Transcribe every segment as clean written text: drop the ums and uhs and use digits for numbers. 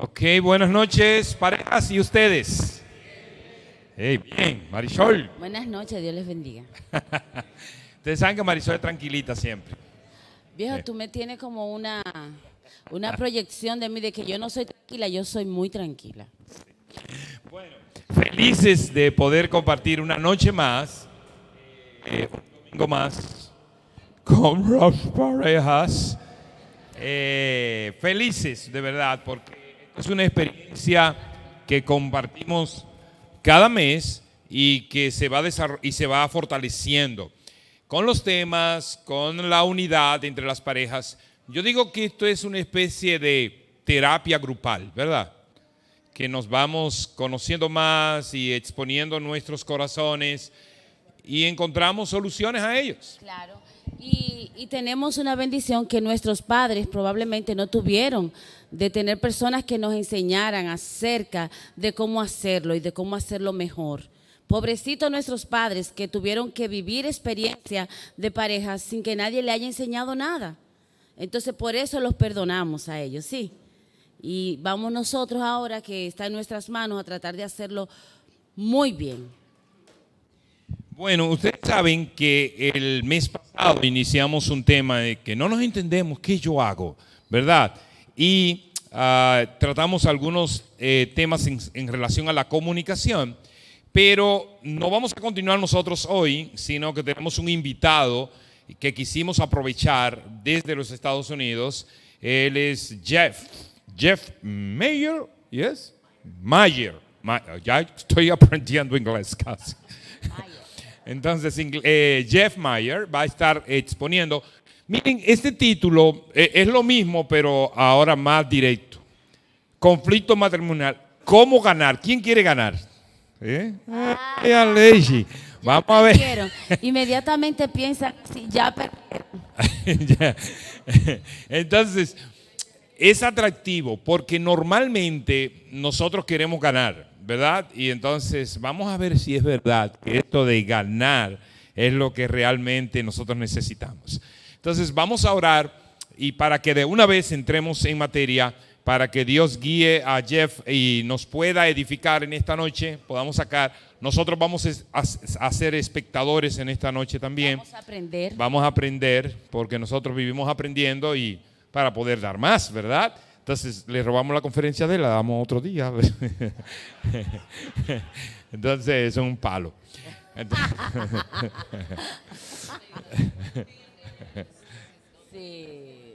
Ok, buenas noches, parejas y ustedes. Hey, bien, Marisol. Buenas noches, Dios les bendiga. Ustedes saben que Marisol es tranquilita siempre. Viejo, tú me tienes como una proyección de mí de que yo no soy tranquila, yo soy muy tranquila. Bueno, felices de poder compartir una noche más, un domingo más, con las parejas. Felices, de verdad, porque es una experiencia que compartimos cada mes y que se va fortaleciendo con los temas, con la unidad entre las parejas. Yo digo que esto es una especie de terapia grupal, ¿verdad? Que nos vamos conociendo más y exponiendo nuestros corazones y encontramos soluciones a ellos. Claro. Y tenemos una bendición que nuestros padres probablemente no tuvieron, de tener personas que nos enseñaran acerca de cómo hacerlo y de cómo hacerlo mejor. Pobrecitos nuestros padres que tuvieron que vivir experiencia de pareja sin que nadie le haya enseñado nada. Entonces por eso los perdonamos a ellos, sí. Y vamos nosotros ahora, que está en nuestras manos, a tratar de hacerlo muy bien. Bueno, ustedes saben que el mes pasado iniciamos un tema de que no nos entendemos qué yo hago, ¿verdad? Y tratamos algunos temas en relación a la comunicación, pero no vamos a continuar nosotros hoy, sino que tenemos un invitado que quisimos aprovechar desde los Estados Unidos. Él es Jeff Mayer, ¿yes? Mayer. Ya estoy aprendiendo inglés casi. Entonces, Jeff Mayer va a estar exponiendo. Miren, este título es lo mismo, pero ahora más directo. Conflicto matrimonial. ¿Cómo ganar? ¿Quién quiere ganar? Vamos a ver. Inmediatamente piensan, sí, ya perdieron. Entonces, es atractivo porque normalmente nosotros queremos ganar, ¿verdad? Y entonces vamos a ver si es verdad que esto de ganar es lo que realmente nosotros necesitamos. Entonces vamos a orar y para que de una vez entremos en materia, para que Dios guíe a Jeff y nos pueda edificar en esta noche, podamos sacar. Nosotros vamos a ser espectadores en esta noche también. Vamos a aprender. Vamos a aprender porque nosotros vivimos aprendiendo y para poder dar más, ¿verdad? Entonces le robamos la conferencia de él, la damos otro día. Entonces es un palo. Sí.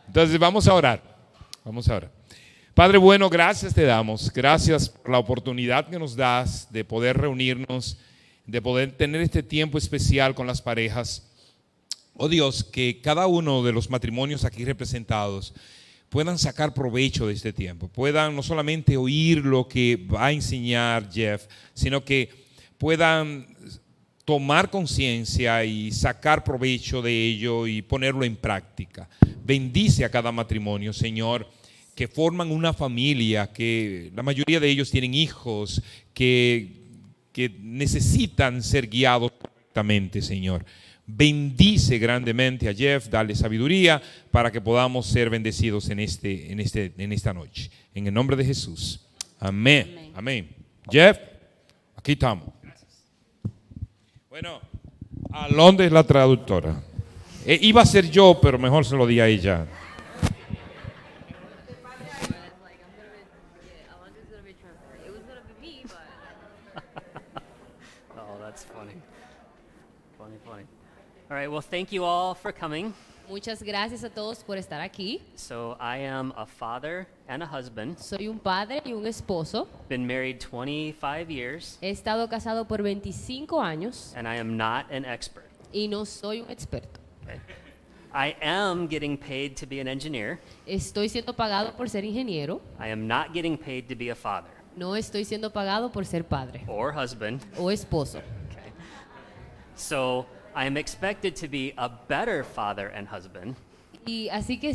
Entonces vamos a orar. Vamos a orar. Padre bueno, gracias te damos. Gracias por la oportunidad que nos das de poder reunirnos, de poder tener este tiempo especial con las parejas. Oh Dios, que cada uno de los matrimonios aquí representados puedan sacar provecho de este tiempo, puedan no solamente oír lo que va a enseñar Jeff, sino que puedan tomar conciencia y sacar provecho de ello y ponerlo en práctica. Bendice a cada matrimonio, Señor, que forman una familia, que la mayoría de ellos tienen hijos, que necesitan ser guiados correctamente, Señor. Bendice grandemente a Jeff, dale sabiduría para que podamos ser bendecidos en esta noche. En el nombre de Jesús. Amén. Amén. Jeff, aquí estamos. Gracias. Bueno, Alonde es la traductora. Iba a ser yo, pero mejor se lo di a ella. All right, well, thank you all for coming. Muchas gracias a todos por estar aquí. So I am a father and a husband. Soy un padre y un esposo. Been married 25 years. He estado casado por 25 años. And I am not an expert. Y no soy un experto. Okay. I am getting paid to be an engineer. Estoy siendo pagado por ser ingeniero. I am not getting paid to be a father. No estoy siendo pagado por ser padre. Or husband. O esposo. Okay. So I am expected to be a better father and husband. Y así que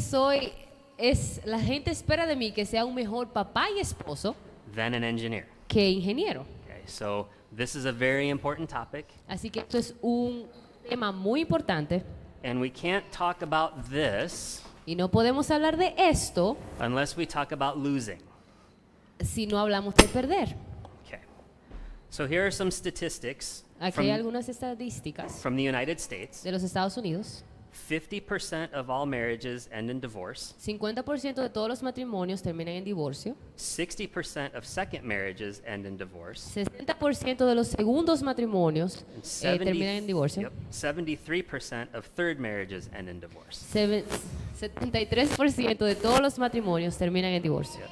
la gente espera de mí que sea un mejor papá y esposo than an engineer. Que ingeniero. Okay, so this is a very important topic. Así que esto es un tema muy importante. And we can't talk about this Y no podemos hablar de esto unless we talk about losing. si no hablamos de perder. Okay. So here are some statistics Aquí hay algunas estadísticas from the United States. de los Estados Unidos. 50% of all marriages end in divorce. 50% de todos los matrimonios terminan en divorcio. 60% of second marriages end in divorce. 60% de los segundos matrimonios And terminan en divorcio. yep, 73% of third marriages end in divorce. 73% de todos los matrimonios terminan en divorcio. Yep.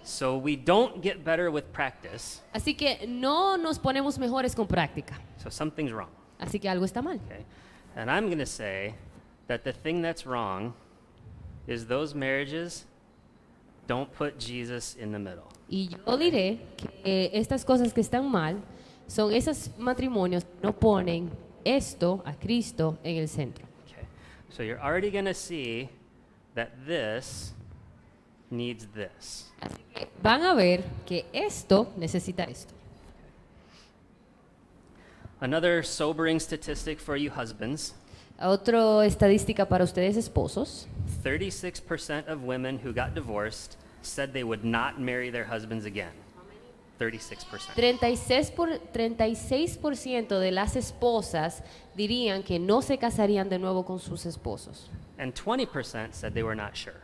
So we don't get better with practice. Así que no nos ponemos mejores con práctica. So something's wrong. Así que algo está mal. Okay? And I'm going to say that the thing that's wrong is those marriages don't put Jesus in the middle. Y yo diré que estas cosas que están mal son esos matrimonios que no ponen esto a Cristo en el centro. Okay. So you're already going to see that this needs this. Así que van a ver que esto necesita esto. Another sobering statistic for you husbands. Otra estadística para ustedes esposos. 36% of women who got divorced said they would not marry their husbands again. 36%. 36% de las esposas dirían que no se casarían de nuevo con sus esposos. And 20% said they were not sure.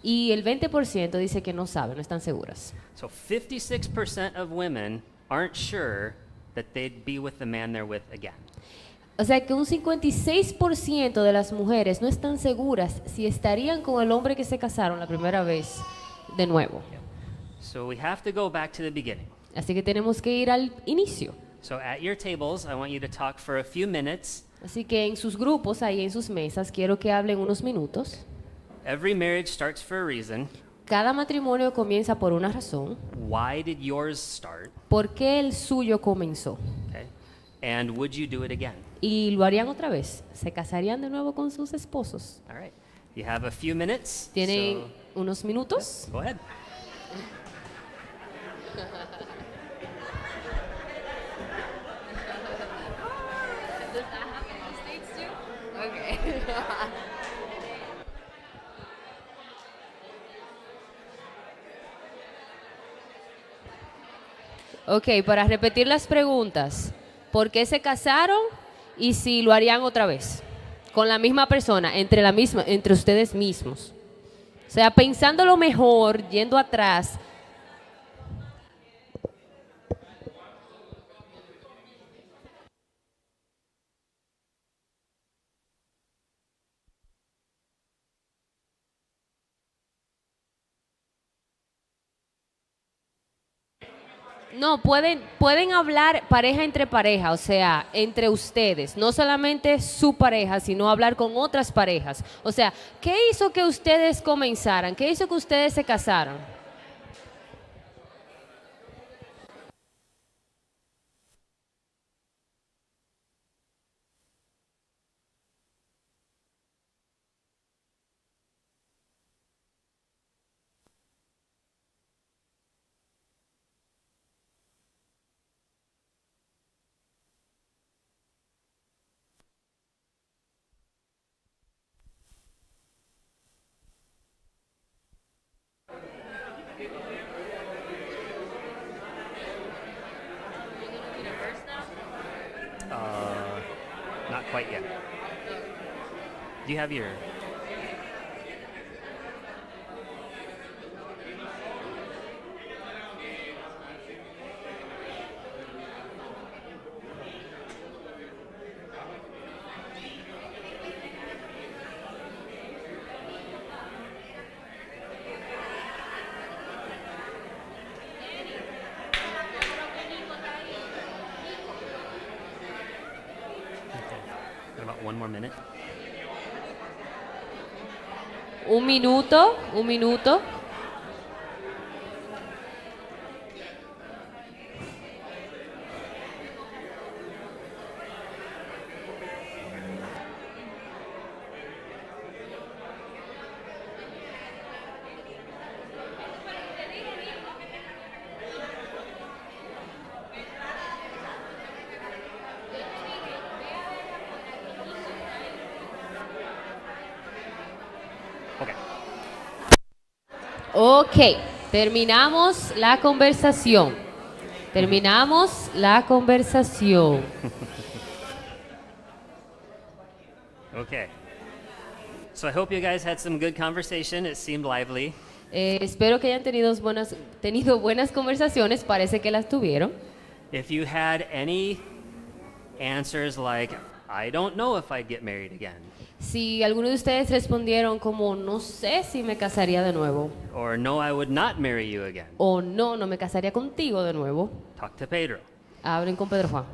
Y el 20% dice que no saben, no están seguras. So 56% of women aren't sure that they'd be with the man they're with again. O sea que un 56% de las mujeres no están seguras si estarían con el hombre que se casaron la primera vez de nuevo. So we have to go back to the beginning. Así que tenemos que ir al inicio. So at your tables, I want you to talk for a few minutes. Así que en sus grupos, ahí en sus mesas, quiero que hablen unos minutos. Every marriage starts for a reason. Cada matrimonio comienza por una razón. Why did yours start? ¿Por qué el suyo comenzó? Okay. And would you do it again? ¿Y lo harían otra vez? ¿Se casarían de nuevo con sus esposos? All right. You have a few minutes. ¿Tienen So unos minutos? go ahead. Ok, para repetir las preguntas. ¿Por qué se casaron y si lo harían otra vez? Con la misma persona, entre ustedes mismos. O sea, pensándolo mejor, yendo atrás. No, pueden hablar pareja entre pareja, o sea, entre ustedes, no solamente su pareja, sino hablar con otras parejas. O sea, ¿qué hizo que ustedes comenzaran? ¿Qué hizo que ustedes se casaran? Not quite yet. Do you have your... What about one more minute? Un minuto, un minuto. Okay. Ok, terminamos la conversación. Terminamos la conversación. Okay. So I hope you guys had some good conversation. It seemed lively. Espero que hayan tenido buenas conversaciones, parece que las tuvieron. If you had any answers like, I don't know if I'd get married again, Si alguno de ustedes respondieron como no sé si me casaría de nuevo, or no, I would not marry you again, o no, no me casaría contigo de nuevo, talk to Pedro. hablen con Pedro Juan.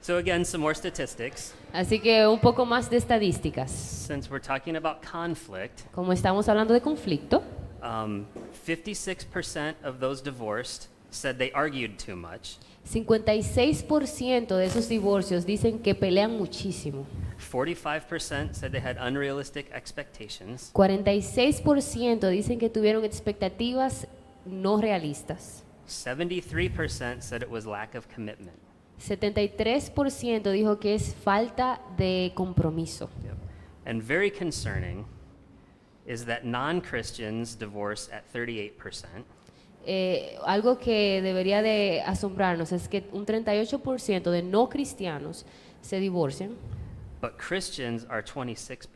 So again, some more statistics. Así que un poco más de estadísticas. Since we're talking about conflict, Como estamos hablando de conflicto, 56% of those divorced said they argued too much. 56% de esos divorcios dicen que pelean muchísimo. 45% said they had unrealistic expectations. 46% dicen que tuvieron expectativas no realistas. 73% said it was lack of commitment. 73% dijo que es falta de compromiso. And very concerning is that non-Christians divorce at 38%. Algo que debería de asombrarnos es que un 38% de no cristianos se divorcian, But Christians are 26%.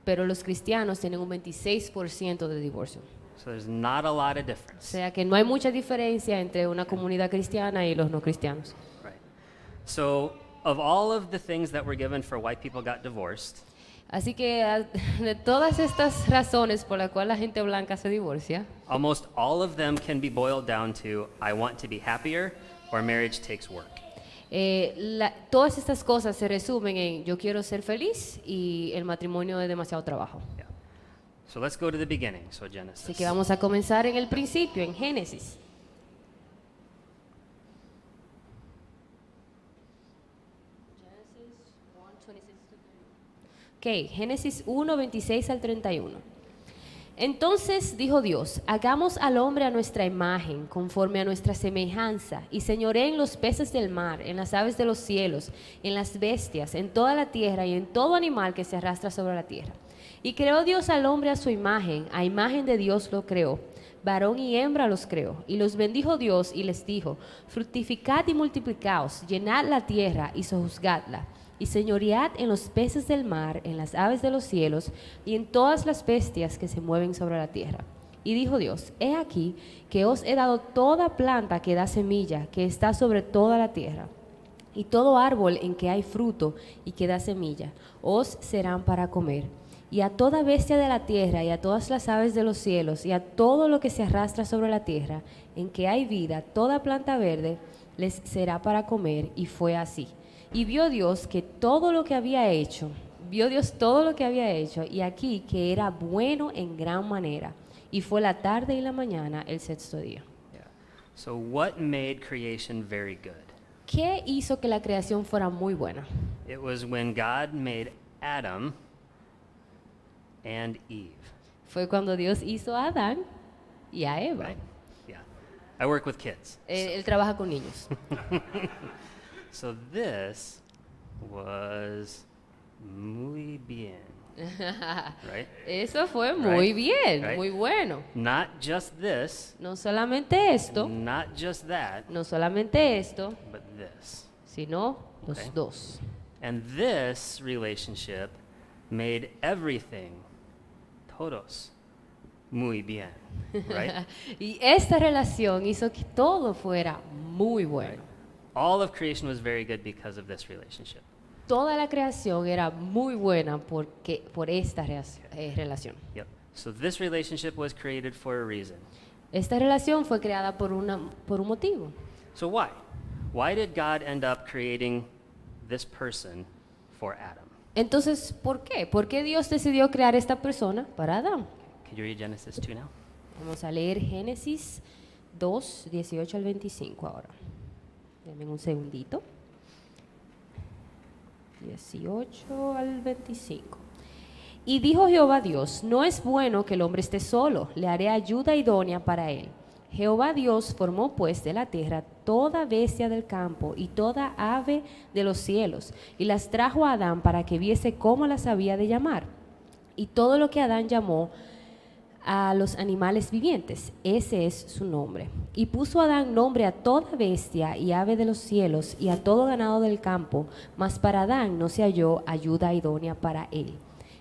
pero los cristianos tienen un 26% de divorcio. So there's not a lot of O difference. sea que no hay mucha diferencia entre una comunidad cristiana y los no cristianos. Right. So of all of the things that were given for why people got divorced, Así que de todas estas razones por las cuales la gente blanca se divorcia, almost all of them can be boiled down to I want to be happier or marriage takes work. todas estas cosas se resumen en yo quiero ser feliz y el matrimonio es demasiado trabajo. Yeah. So let's go to the beginning. So Genesis. Así que vamos a comenzar en el principio, en Génesis. Ok, Génesis 1, 26 al 31. Entonces dijo Dios, hagamos al hombre a nuestra imagen, conforme a nuestra semejanza, y señoree en los peces del mar, en las aves de los cielos, en las bestias, en toda la tierra y en todo animal que se arrastra sobre la tierra. Y creó Dios al hombre a su imagen de Dios lo creó. Varón y hembra los creó, y los bendijo Dios y les dijo, fructificad y multiplicaos, llenad la tierra y sojuzgadla, y señoread en los peces del mar, en las aves de los cielos, y en todas las bestias que se mueven sobre la tierra. Y dijo Dios, he aquí que os he dado toda planta que da semilla, que está sobre toda la tierra, y todo árbol en que hay fruto y que da semilla, os serán para comer. Y a toda bestia de la tierra, y a todas las aves de los cielos, y a todo lo que se arrastra sobre la tierra, en que hay vida, toda planta verde, les será para comer. Y fue así. Y vio Dios que todo lo que había hecho, y aquí que era bueno en gran manera. Y fue la tarde y la mañana el sexto día. Yeah. So what made creation very good? ¿Qué hizo que la creación fuera muy buena? It was when God made Adam and Eve. Fue cuando Dios hizo a Adán y a Eva. Right? Yeah. I work with kids. Él trabaja con niños. So this was muy bien, right? Eso fue muy Right. bien, Right. muy bueno. Not just this, No solamente esto, not just that, no solamente esto, but this. sino los Okay. dos. And this relationship made everything, todos, muy bien, right? Y esta relación hizo que todo fuera muy bueno. All of creation was very good because of this relationship. Toda la creación era muy buena por esta relación. Yep. So this relationship was created for a reason. Esta relación fue creada por un motivo. So why? Why did God end up creating this person for Adam? Entonces, ¿por qué? ¿Por qué Dios decidió crear esta persona para Adán? Could you read Genesis 2 now? Vamos a leer Génesis 2, 18 al 25 ahora. Denme un segundito. 18 al 25. Y dijo Jehová Dios, no es bueno que el hombre esté solo, le haré ayuda idónea para él. Jehová Dios formó pues de la tierra toda bestia del campo y toda ave de los cielos, y las trajo a Adán para que viese cómo las había de llamar. y todo lo que Adán llamó a los animales vivientes. Ese es su nombre. Y puso Adán nombre a toda bestia y ave de los cielos y a todo ganado del campo, mas para Adán no se halló ayuda idónea para él.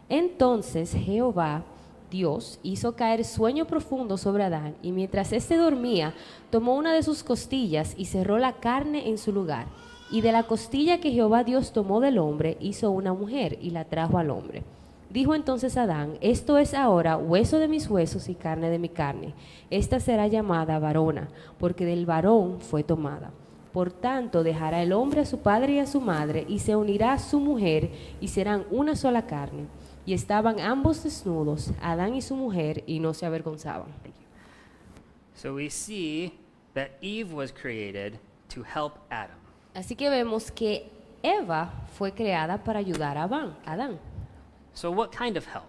Entonces Jehová Dios hizo caer sueño profundo sobre Adán, y mientras éste dormía, tomó una de sus costillas y cerró la carne en su lugar. Y de la costilla que Jehová Dios tomó del hombre, hizo una mujer y la trajo al hombre. Dijo entonces Adán: esto es ahora hueso de mis huesos y carne de mi carne. Esta será llamada varona, porque del varón fue tomada. Por tanto, dejará el hombre a su padre y a su madre, y se unirá a su mujer, y serán una sola carne. Y estaban ambos desnudos, Adán y su mujer, y no se avergonzaban. So we see that Eve was created to help Adam. Así que vemos que Eva fue creada para ayudar a Adán. So what kind of help?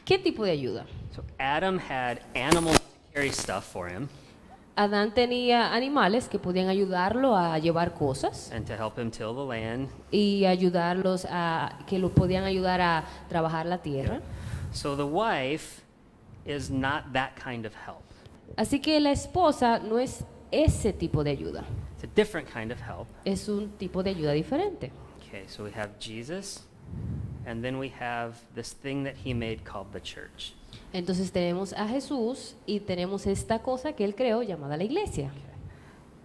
¿Qué tipo de ayuda? So Adam had animals to carry stuff for him Adán tenía animales que podían ayudarlo a llevar cosas and to help him till the land. y ayudarlos que lo podían ayudar a trabajar la tierra. So the wife is not that kind of help. Así que la esposa no es ese tipo de ayuda, It's a different kind of help. es un tipo de ayuda diferente. Okay, so we have Jesus, and then we have this thing that he made called the church. Entonces tenemos a Jesús y tenemos esta cosa que él creó llamada la iglesia.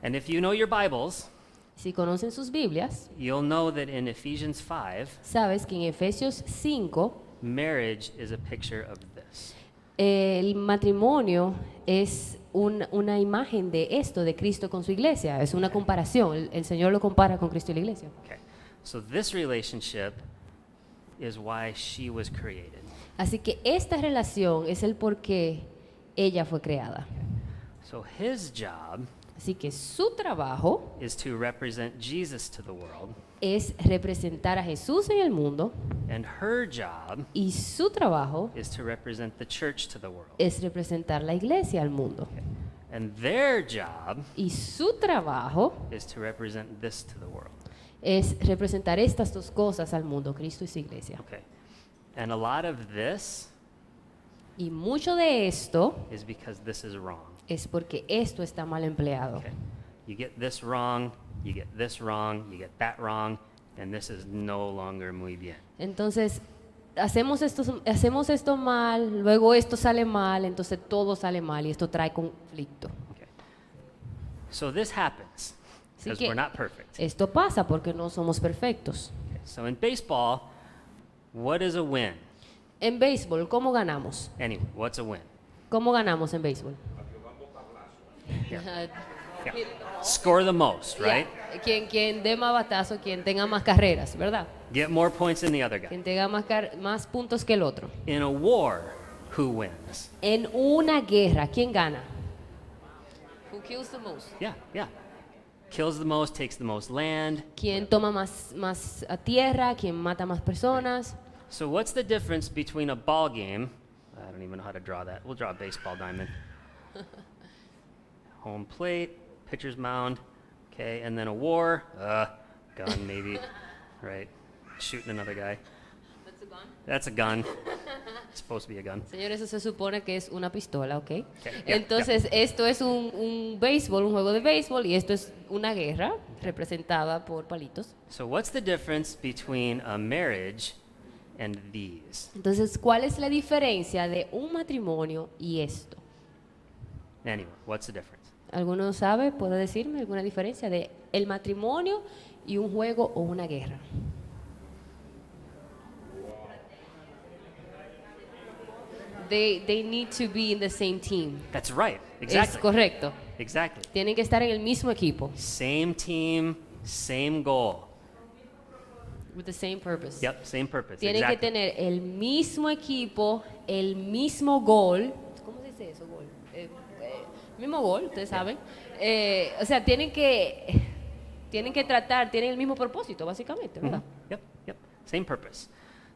And if you know your Bibles, Si conocen sus Biblias, you'll know that in Ephesians 5, sabes que en Efesios 5 marriage is a picture of this. el matrimonio es una imagen de esto, de Cristo con su iglesia. Es una comparación. El Señor lo compara con Cristo y la iglesia. Okay, so this relationship is why she was created. Así que esta relación es el por qué ella fue creada. So his job Así que su trabajo is to represent Jesus to the world, es representar a Jesús en el mundo, and her job y su trabajo is to represent the church to the world. es representar la iglesia al mundo. And their job Y su trabajo is to represent this to the world. es representar estas dos cosas al mundo, Cristo y su iglesia. Okay. And a lot of this Y mucho de esto is because this is wrong. es porque esto está mal empleado. Okay. You get this wrong, you get this wrong, you get that wrong, and this is no longer muy bien. Entonces, hacemos esto mal, luego esto sale mal, entonces todo sale mal y esto trae conflicto. Okay. So this happens Así because que we're not perfect. esto pasa porque no somos perfectos. Okay. So in baseball, what is a win? En béisbol, ¿cómo ganamos? Anyway, what's a win? ¿Cómo ganamos en béisbol? Yeah. Score the most, right? Yeah. Quien dé más batazo, quien tenga más carreras, ¿verdad? Get more points than the other guy. Quien tenga más puntos que el otro. In a war, who wins? En una guerra, ¿quién gana? Who kills the most? Yeah. Kills the most, takes the most land. ¿Quién toma más a tierra? ¿Quién mata más personas? So what's the difference between a ball game? I don't even know how to draw that. We'll draw a baseball diamond. Home plate, pitcher's mound, okay, and then a war, gun maybe, right? Shooting another guy. That's a gun. That's a gun. It's supposed to be a gun. Señores, eso se supone que es una pistola, ¿ok? Okay, yeah, Entonces, esto es un béisbol, un juego de béisbol, y esto es una guerra representada por palitos. So what's the difference between a marriage and these? Entonces, ¿cuál es la diferencia de un matrimonio y esto? Anyway, what's the difference? ¿Alguno sabe? ¿Puede decirme alguna diferencia de el matrimonio y un juego o una guerra? They need to be in the same team. That's right. Es Exactly. correcto. Exactly. Tienen que estar en el mismo equipo. Same team, same goal. With the same purpose. Yep, same purpose. Tienen exactly. que tener el mismo equipo, el mismo gol. ¿Cómo se dice eso, gol? Mismo gol, ustedes saben. O sea, tienen que tratar, tienen el mismo propósito, básicamente, ¿verdad? Yep. Same purpose.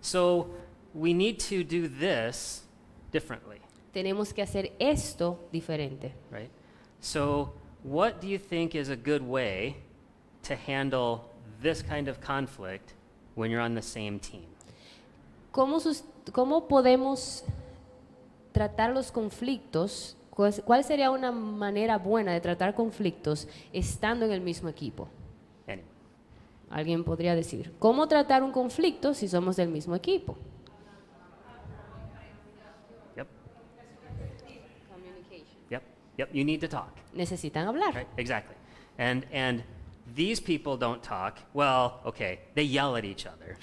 So we need to do this differently, Tenemos que hacer esto diferente. right? So what do you think is a good way to handle this kind of conflict when you're on the same team? ¿Cómo podemos tratar los conflictos? ¿Cuál sería una manera buena de tratar conflictos estando en el mismo equipo? Anyone? Alguien podría decir, ¿cómo tratar un conflicto si somos del mismo equipo? Yep. Yep. Yep. You need to talk. Necesitan hablar. Right? Exactly. And these people don't talk. Well, okay, they yell at each other,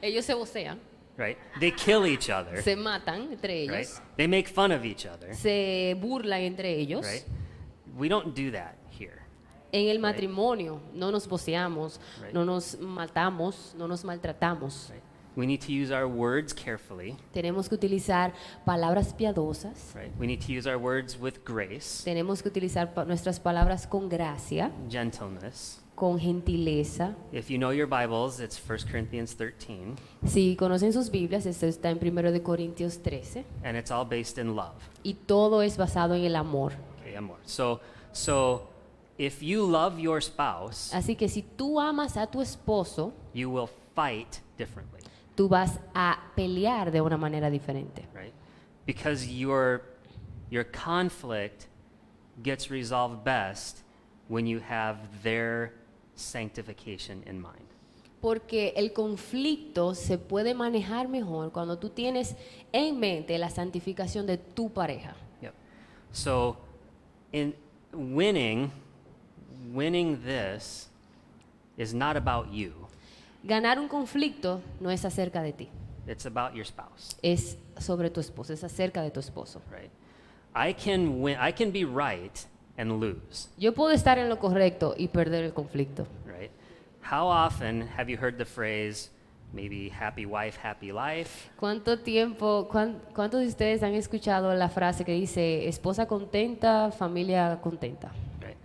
Ellos se vocean, right? They kill each other, se matan entre right? ellos, They make fun of each other, se burlan entre ellos. right? We don't do that here. En el matrimonio no nos voceamos, Right. no nos matamos, no nos maltratamos. Right? We need to use our words carefully, Tenemos que utilizar palabras piadosas, right? We need to use our words with grace, tenemos que utilizar nuestras palabras con gracia, gentleness. con gentileza. If you know your Bibles, it's 1 Corinthians 13, Si conocen sus Biblias, esto está en 1 de Corintios 13 and it's all based in love. y todo es basado en el amor. Okay, amor. So if you love your spouse, Así que si tú amas a tu esposo, you will fight differently, tú vas a pelear de una manera diferente. right? Because your conflict gets resolved best when you have their sanctification in mind. Porque el conflicto se puede manejar mejor cuando tú tienes en mente la santificación de tu pareja. Yep. So in winning this is not about you. Ganar un conflicto no es acerca de ti, It's about your spouse, es sobre tu esposo, es acerca de tu esposo. right? I can be right and lose, Yo puedo estar en lo correcto y perder el conflicto. right? How often have you heard the phrase, maybe happy wife, happy life? ¿Cuántos de ustedes han escuchado la frase que dice esposa contenta, familia contenta? Right?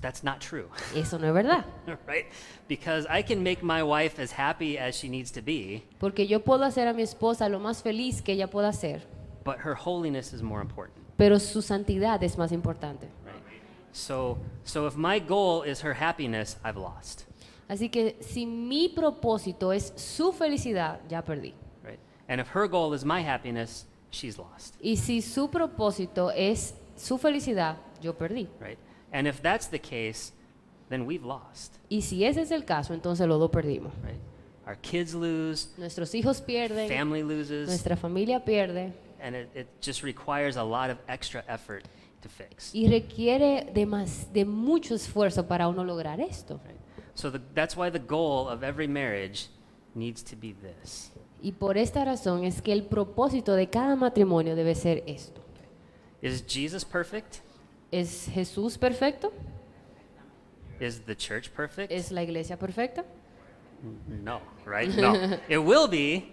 That's not true, Eso no es verdad, right? Because I can make my wife as happy as she needs to be, porque yo puedo hacer a mi esposa lo más feliz que ella pueda ser, but her holiness is more important, pero su santidad es más importante. right? So if my goal is her happiness, I've lost, Así que si mi propósito es su felicidad, ya perdí. right? And if her goal is my happiness, she's lost, Y si su propósito es su felicidad, yo perdí. right? And if that's the case, then we've lost, Y si ese es el caso, entonces los dos perdimos. right? Our kids lose, Nuestros hijos pierden, family loses, nuestra familia pierde and it just requires a lot of extra effort to fix. y requiere de mucho esfuerzo para uno lograr esto. Right? So that's why the goal of every marriage needs to be this. Y por esta razón es que el propósito de cada matrimonio debe ser esto. Is Jesus perfect? ¿Es Jesús perfecto? Is the church perfect? ¿Es la iglesia perfecta? No, right? No. It will be.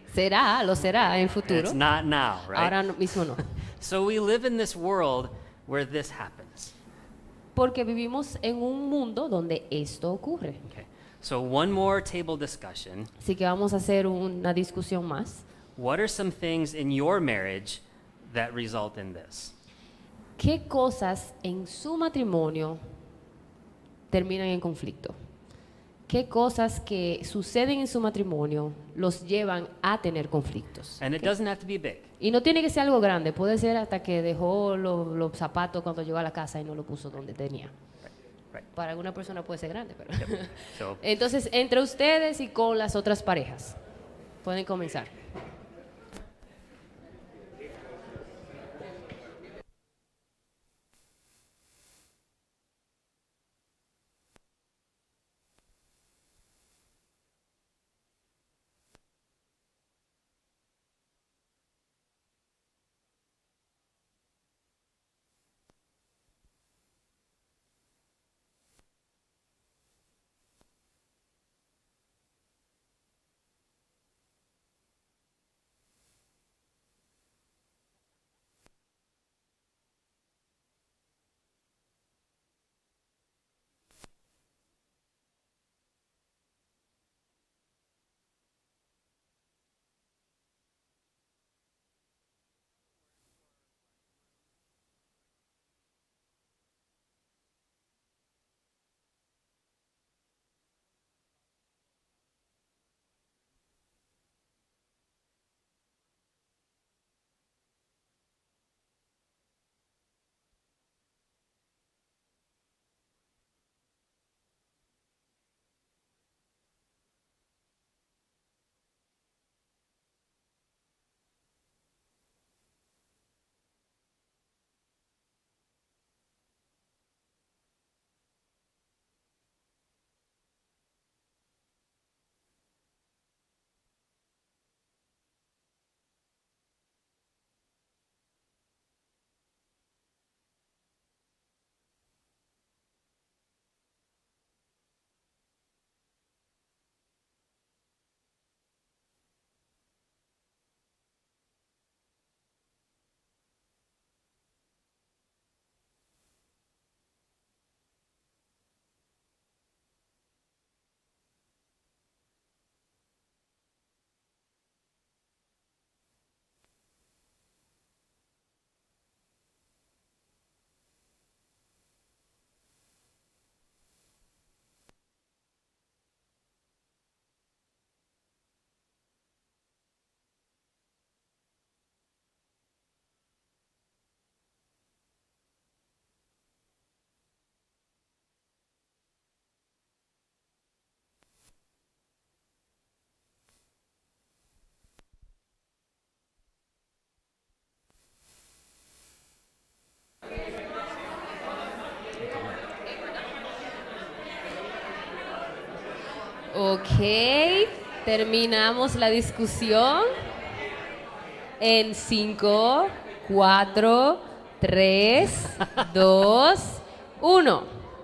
Lo será en el futuro. It's not now, right? Ahora mismo no. So we live in this world where this happens. Porque vivimos en un mundo donde esto ocurre. Okay. So one more table discussion. Así que vamos a hacer una discusión más. What are some things in your marriage that result in this? ¿Qué cosas en su matrimonio terminan en conflicto? ¿Qué cosas que suceden en su matrimonio los llevan a tener conflictos? And it doesn't have to be big. Y no tiene que ser algo grande, puede ser hasta que dejó los zapatos cuando llegó a la casa y no lo puso donde tenía. Right. Para alguna persona puede ser grande, pero... So Entonces, entre ustedes y con las otras parejas, pueden comenzar. Ok, terminamos la discusión en 5, 4, 3, 2, 1.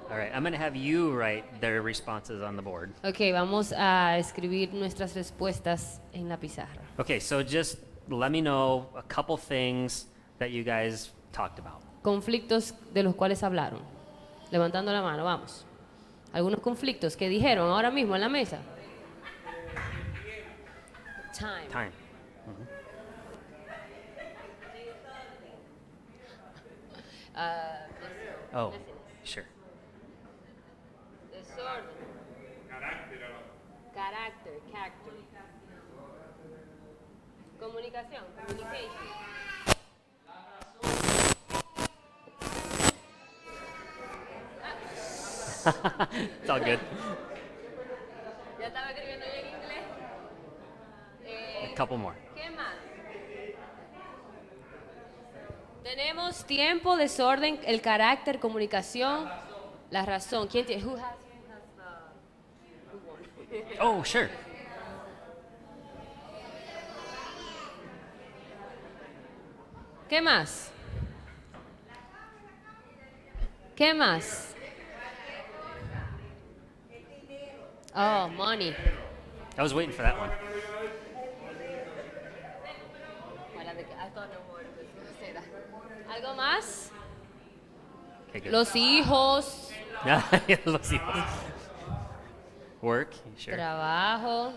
All right, I'm going to have you write their responses on the board. Ok, vamos a escribir nuestras respuestas en la pizarra. Okay, so just let me know a couple things that you guys talked about. Conflictos de los cuales hablaron. Levantando la mano, vamos. Algunos conflictos que dijeron ahora mismo en la mesa. Time. Oh, sure. Desorden. Carácter. Comunicación. Communication. It's all good. ¿Ya estaba escribiendo yo en inglés? A couple more. ¿Qué más? Tenemos tiempo, desorden, el carácter, comunicación, la razón. ¿Quién tiene? Who has Oh, sure. ¿Qué más? ¿Qué más? Oh, money. I was waiting for that one. ¿Algo más? Okay, good. Los hijos, Los hijos. Work, sure. trabajo.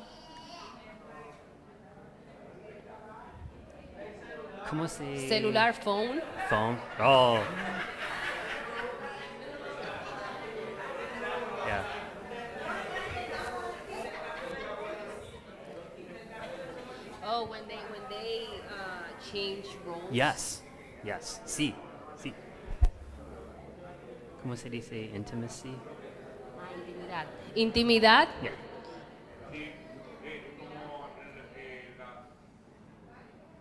¿Cómo se? Celular, phone. Phone. Oh. Yeah. Oh, when they change roles. Yes. Sí. ¿Cómo se dice intimacy? Intimidad. Intimidad. Yeah.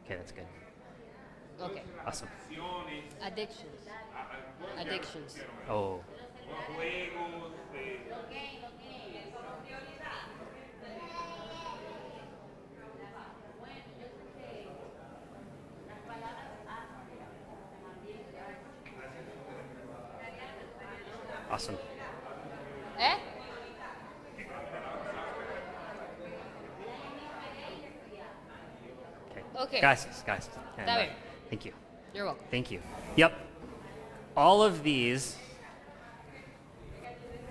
Okay, that's good. Okay. Awesome. Addictions. Oh. Awesome. ¿Eh? Okay. Gracias. Está bien. Thank you. You're welcome. Thank you. Yep. All of these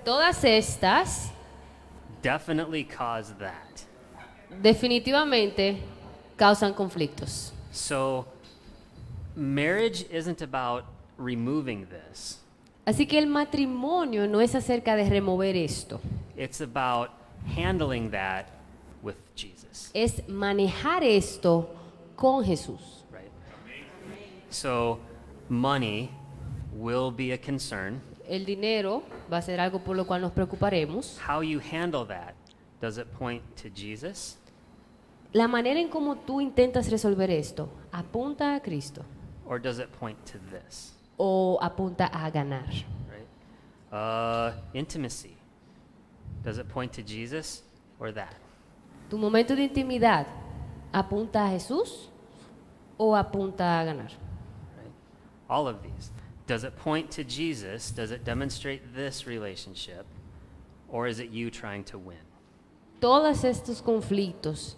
Todas estas definitely cause that. definitivamente causan conflictos. So, marriage isn't about removing this. Así que el matrimonio no es acerca de remover esto, It's about handling that with Jesus, es manejar esto con Jesús. right? So, money will be a concern. El dinero va a ser algo por lo cual nos preocuparemos. How you handle that, does it point to Jesus La manera en cómo tú intentas resolver esto, ¿apunta a Cristo or does it point to this, o apunta a ganar? right? Intimacy, does it point to Jesus or that? ¿Tu momento de intimidad apunta a Jesús o apunta a ganar? Right? All of these. Does it point to Jesus? Does it demonstrate this relationship? Or is it you trying to win? ¿Todos estos conflictos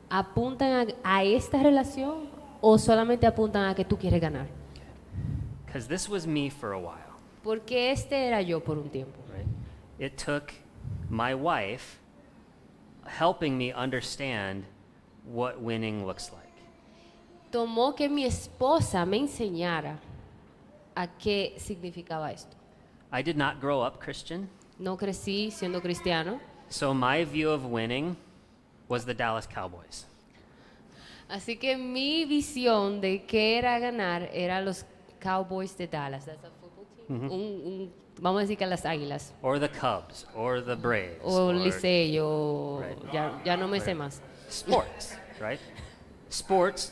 apuntan a esta relación o solamente apuntan a que tú quieres ganar? Because this was me for a while, Porque este era yo por un tiempo. right? It took my wife helping me understand what winning looks like. Tomó que mi esposa me enseñara a qué significaba esto. I did not grow up Christian, No crecí siendo cristiano, so my view of winning was the Dallas Cowboys. así que mi visión de qué era ganar era los Cowboys de Dallas. That's a football team. Vamos a decir que las Águilas Or the Cubs, or the Braves. o or Licey o Right. ya no me sé más. sports, right? Sports,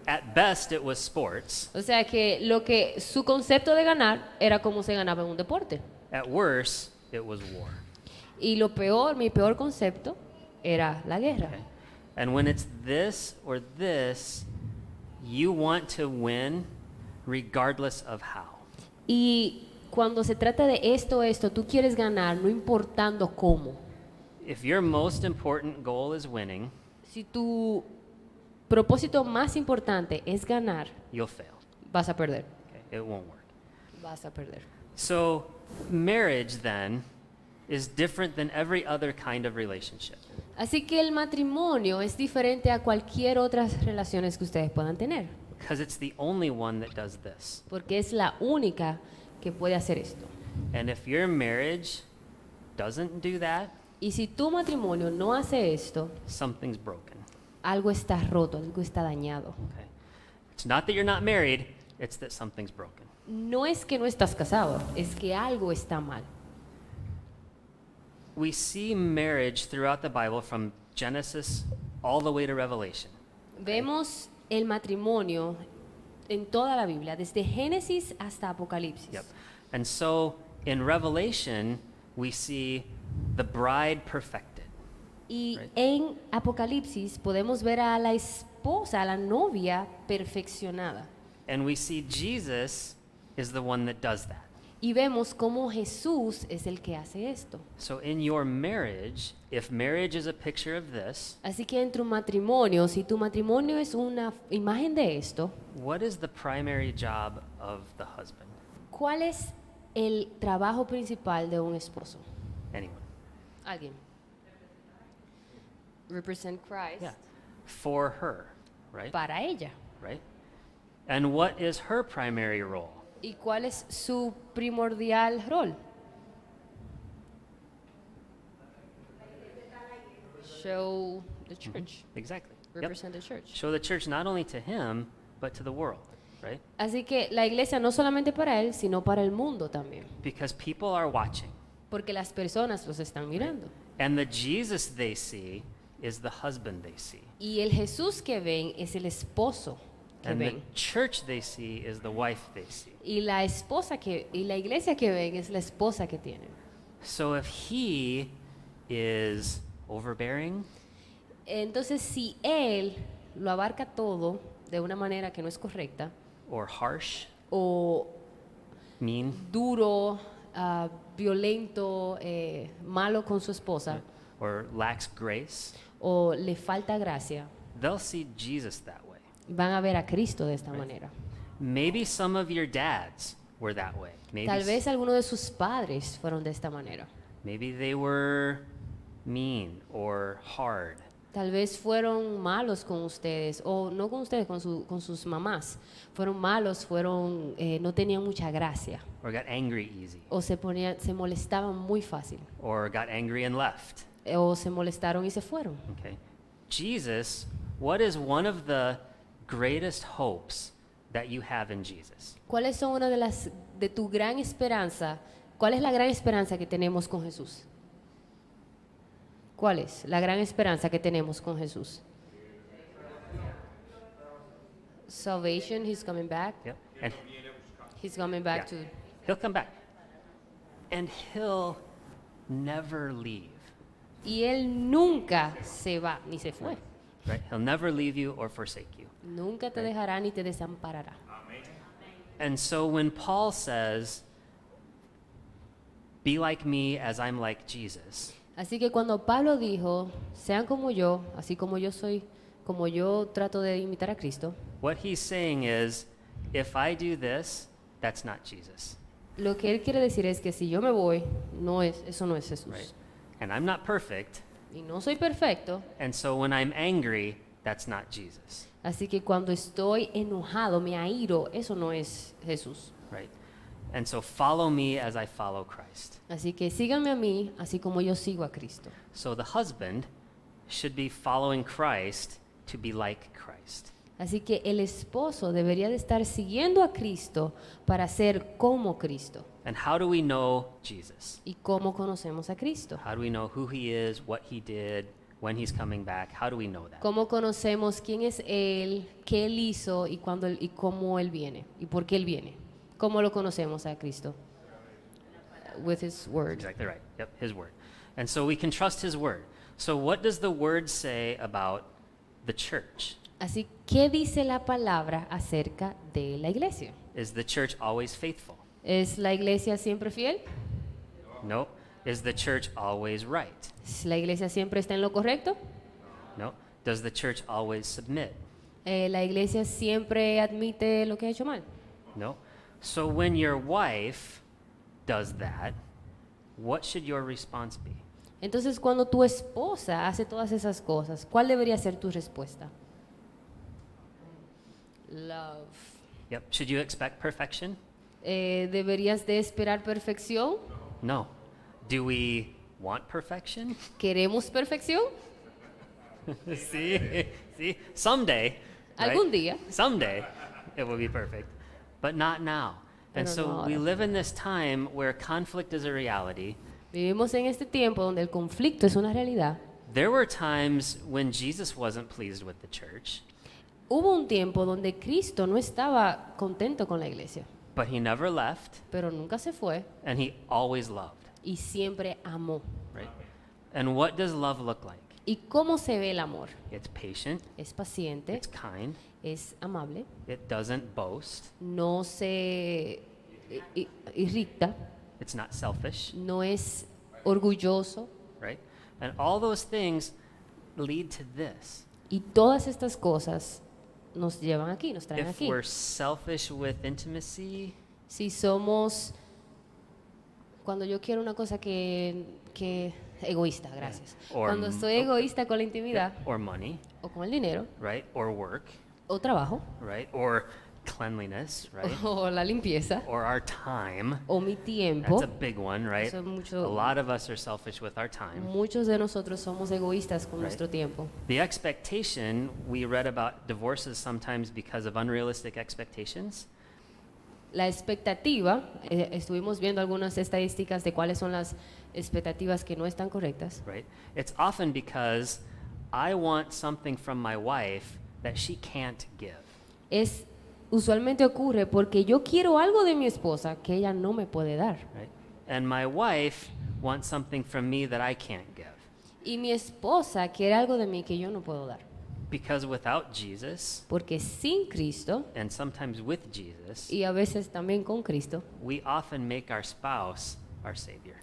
at best it was sports. O sea que su concepto de ganar era cómo se ganaba en un deporte. At worst, it was war. Y lo peor, mi peor concepto era la guerra. Okay? And when it's this or this, you want to win regardless of how. Y cuando se trata de esto, tú quieres ganar, no importando cómo. If your most important goal is winning, Si tu propósito más importante es ganar, you'll fail. vas a perder. Okay? It won't work. Vas a perder. So, marriage then is different than every other kind of relationship. Así que el matrimonio es diferente a cualquier otras relaciones que ustedes puedan tener, Because it's the only one that does this. porque es la única que puede hacer esto. And if your marriage doesn't do that, Y si tu matrimonio no hace esto, something's broken. algo está roto, algo está dañado. Okay? It's not that you're not married, it's that something's broken. No es que no estás casado, es que algo está mal. We see marriage throughout the Bible from Genesis all the way to Revelation. Vemos el matrimonio en toda la Biblia, desde Génesis hasta Apocalipsis. Yep. And so in Revelation, we see the bride perfected. Y Right. en Apocalipsis podemos ver a la esposa, a la novia perfeccionada. And we see Jesus is the one that does that. Y vemos cómo Jesús es el que hace esto. So in your marriage, if marriage is a picture of this, Así que en tu matrimonio, si tu matrimonio es una imagen de esto, what is the primary job of the husband? ¿cuál es el trabajo principal de un esposo? Anyone? Alguien. Represent Christ. Yeah. For her, right? Para ella. Right? And what is her primary role? ¿Y cuál es su primordial rol? Show the church. Exactly. Yep. Represent the church. Show the church not only to him, but to the world, right? Así que la iglesia no solamente para él, sino para el mundo también. Because people are watching. Porque las personas los están mirando. And the Jesus they see is the husband they see. Y el Jesús que ven es el esposo que And the ven. church they see is the wife they see. Y la iglesia que ven es la esposa que tienen. So if he is overbearing, Entonces, si él lo abarca todo de una manera que no es correcta, or harsh, o mean, duro, violento, malo con su esposa, or lacks grace, o le falta gracia, they'll see Jesus that way. van a ver a Cristo de esta manera. Maybe some of your dads were that way. Tal vez algunos de sus padres fueron de esta manera. Maybe they were mean or hard. Tal vez fueron malos con ustedes, o no con ustedes, con sus mamás. Fueron malos, no tenían mucha gracia, Or got angry easy. o se molestaban muy fácil, Or got angry and left. o se molestaron y se fueron. Okay. Jesus, what is one of the greatest hopes that you have in Jesus? ¿Cuáles son una de tu gran esperanza? ¿Cuál es la gran esperanza que tenemos con Jesús? ¿Cuál es la gran esperanza que tenemos con Jesús? Salvation, he's coming back. Yep. And He's coming back yeah, he'll come back. And he'll never leave. y él nunca se va ni se fue. Right? He'll never leave you or forsake you. Nunca te dejará ni te desamparará. And so when Paul says, be like me as I'm like Jesus, Así que cuando Pablo dijo, sean como yo, así como yo trato de imitar a Cristo, what he's saying is, if I do this, that's not Jesus. lo que él quiere decir es que si yo me voy, eso no es Jesús. Right? And I'm not perfect, Y no soy perfecto, and so when I'm angry, that's not Jesus. así que cuando estoy enojado, me airo, eso no es Jesús. Right? And so follow me as I follow Christ. Así que síganme a mí, así como yo sigo a Cristo. So the husband should be following Christ to be like Christ. Así que el esposo debería de estar siguiendo a Cristo para ser como Cristo. And how do we know Jesus? ¿Y cómo conocemos a Cristo? How do we know who he is, what he did, when he's coming back? How do we know that? ¿Cómo conocemos quién es Él, qué Él hizo y cómo Él viene y por qué Él viene? ¿Cómo lo conocemos a Cristo? With His Word. Exactly right. Yep, his word. And so we can trust his word. So what does the word say about the church? Así, ¿qué dice la palabra acerca de la iglesia? Is the church always faithful? ¿Es la iglesia siempre fiel? No. Is the church always right? ¿La iglesia siempre está en lo correcto? No. Does the church always submit? ¿La iglesia siempre admite lo que ha hecho mal? No. So when your wife does that, what should your response be? Entonces, cuando tu esposa hace todas esas cosas, ¿cuál debería ser tu respuesta? Love. Yep. Should you expect perfection? ¿Deberías de esperar perfección? No. Do we want perfection? ¿Queremos perfección? See? Someday. right? Algún día. Someday it will be perfect, but not now. And Pero so no we ahora. live in this time where conflict is a reality. Vivimos en este tiempo donde el conflicto es una realidad. There were times when Jesus wasn't pleased with the church, Hubo un tiempo donde Cristo no estaba contento con la iglesia, but he never left, pero nunca se fue and he always loved, y siempre amó. right? And what does love look like? ¿Y cómo se ve el amor? It's patient, Es paciente, it's kind, es amable, it doesn't boast, no se irrita, it's not selfish, no es orgulloso. right? And all those things lead to this. Y todas estas cosas nos llevan aquí, nos traen If aquí. we're selfish with intimacy, Si somos, cuando yo quiero una cosa que egoísta, gracias. Or Cuando soy egoísta con la intimidad or money, o con el dinero right? Or work, o trabajo right? Or cleanliness, right? o la limpieza Or our time. o mi tiempo. That's a big one, right? Eso es mucho- A lot of us are selfish with our time. Muchos de nosotros somos egoístas con Right. nuestro tiempo. The expectation, we read about divorces sometimes because of unrealistic expectations. La expectativa, estuvimos viendo algunas estadísticas de cuáles son las expectativas que no están correctas. Right? It's often because I want something from my wife that she can't give. Usualmente ocurre porque yo quiero algo de mi esposa que ella no me puede dar. Right? And my wife wants something from me that I can't give. Y mi esposa quiere algo de mí que yo no puedo dar. Because without Jesus, Porque sin Cristo, and sometimes with Jesus, y a veces también con Cristo, we often make our spouse our Savior.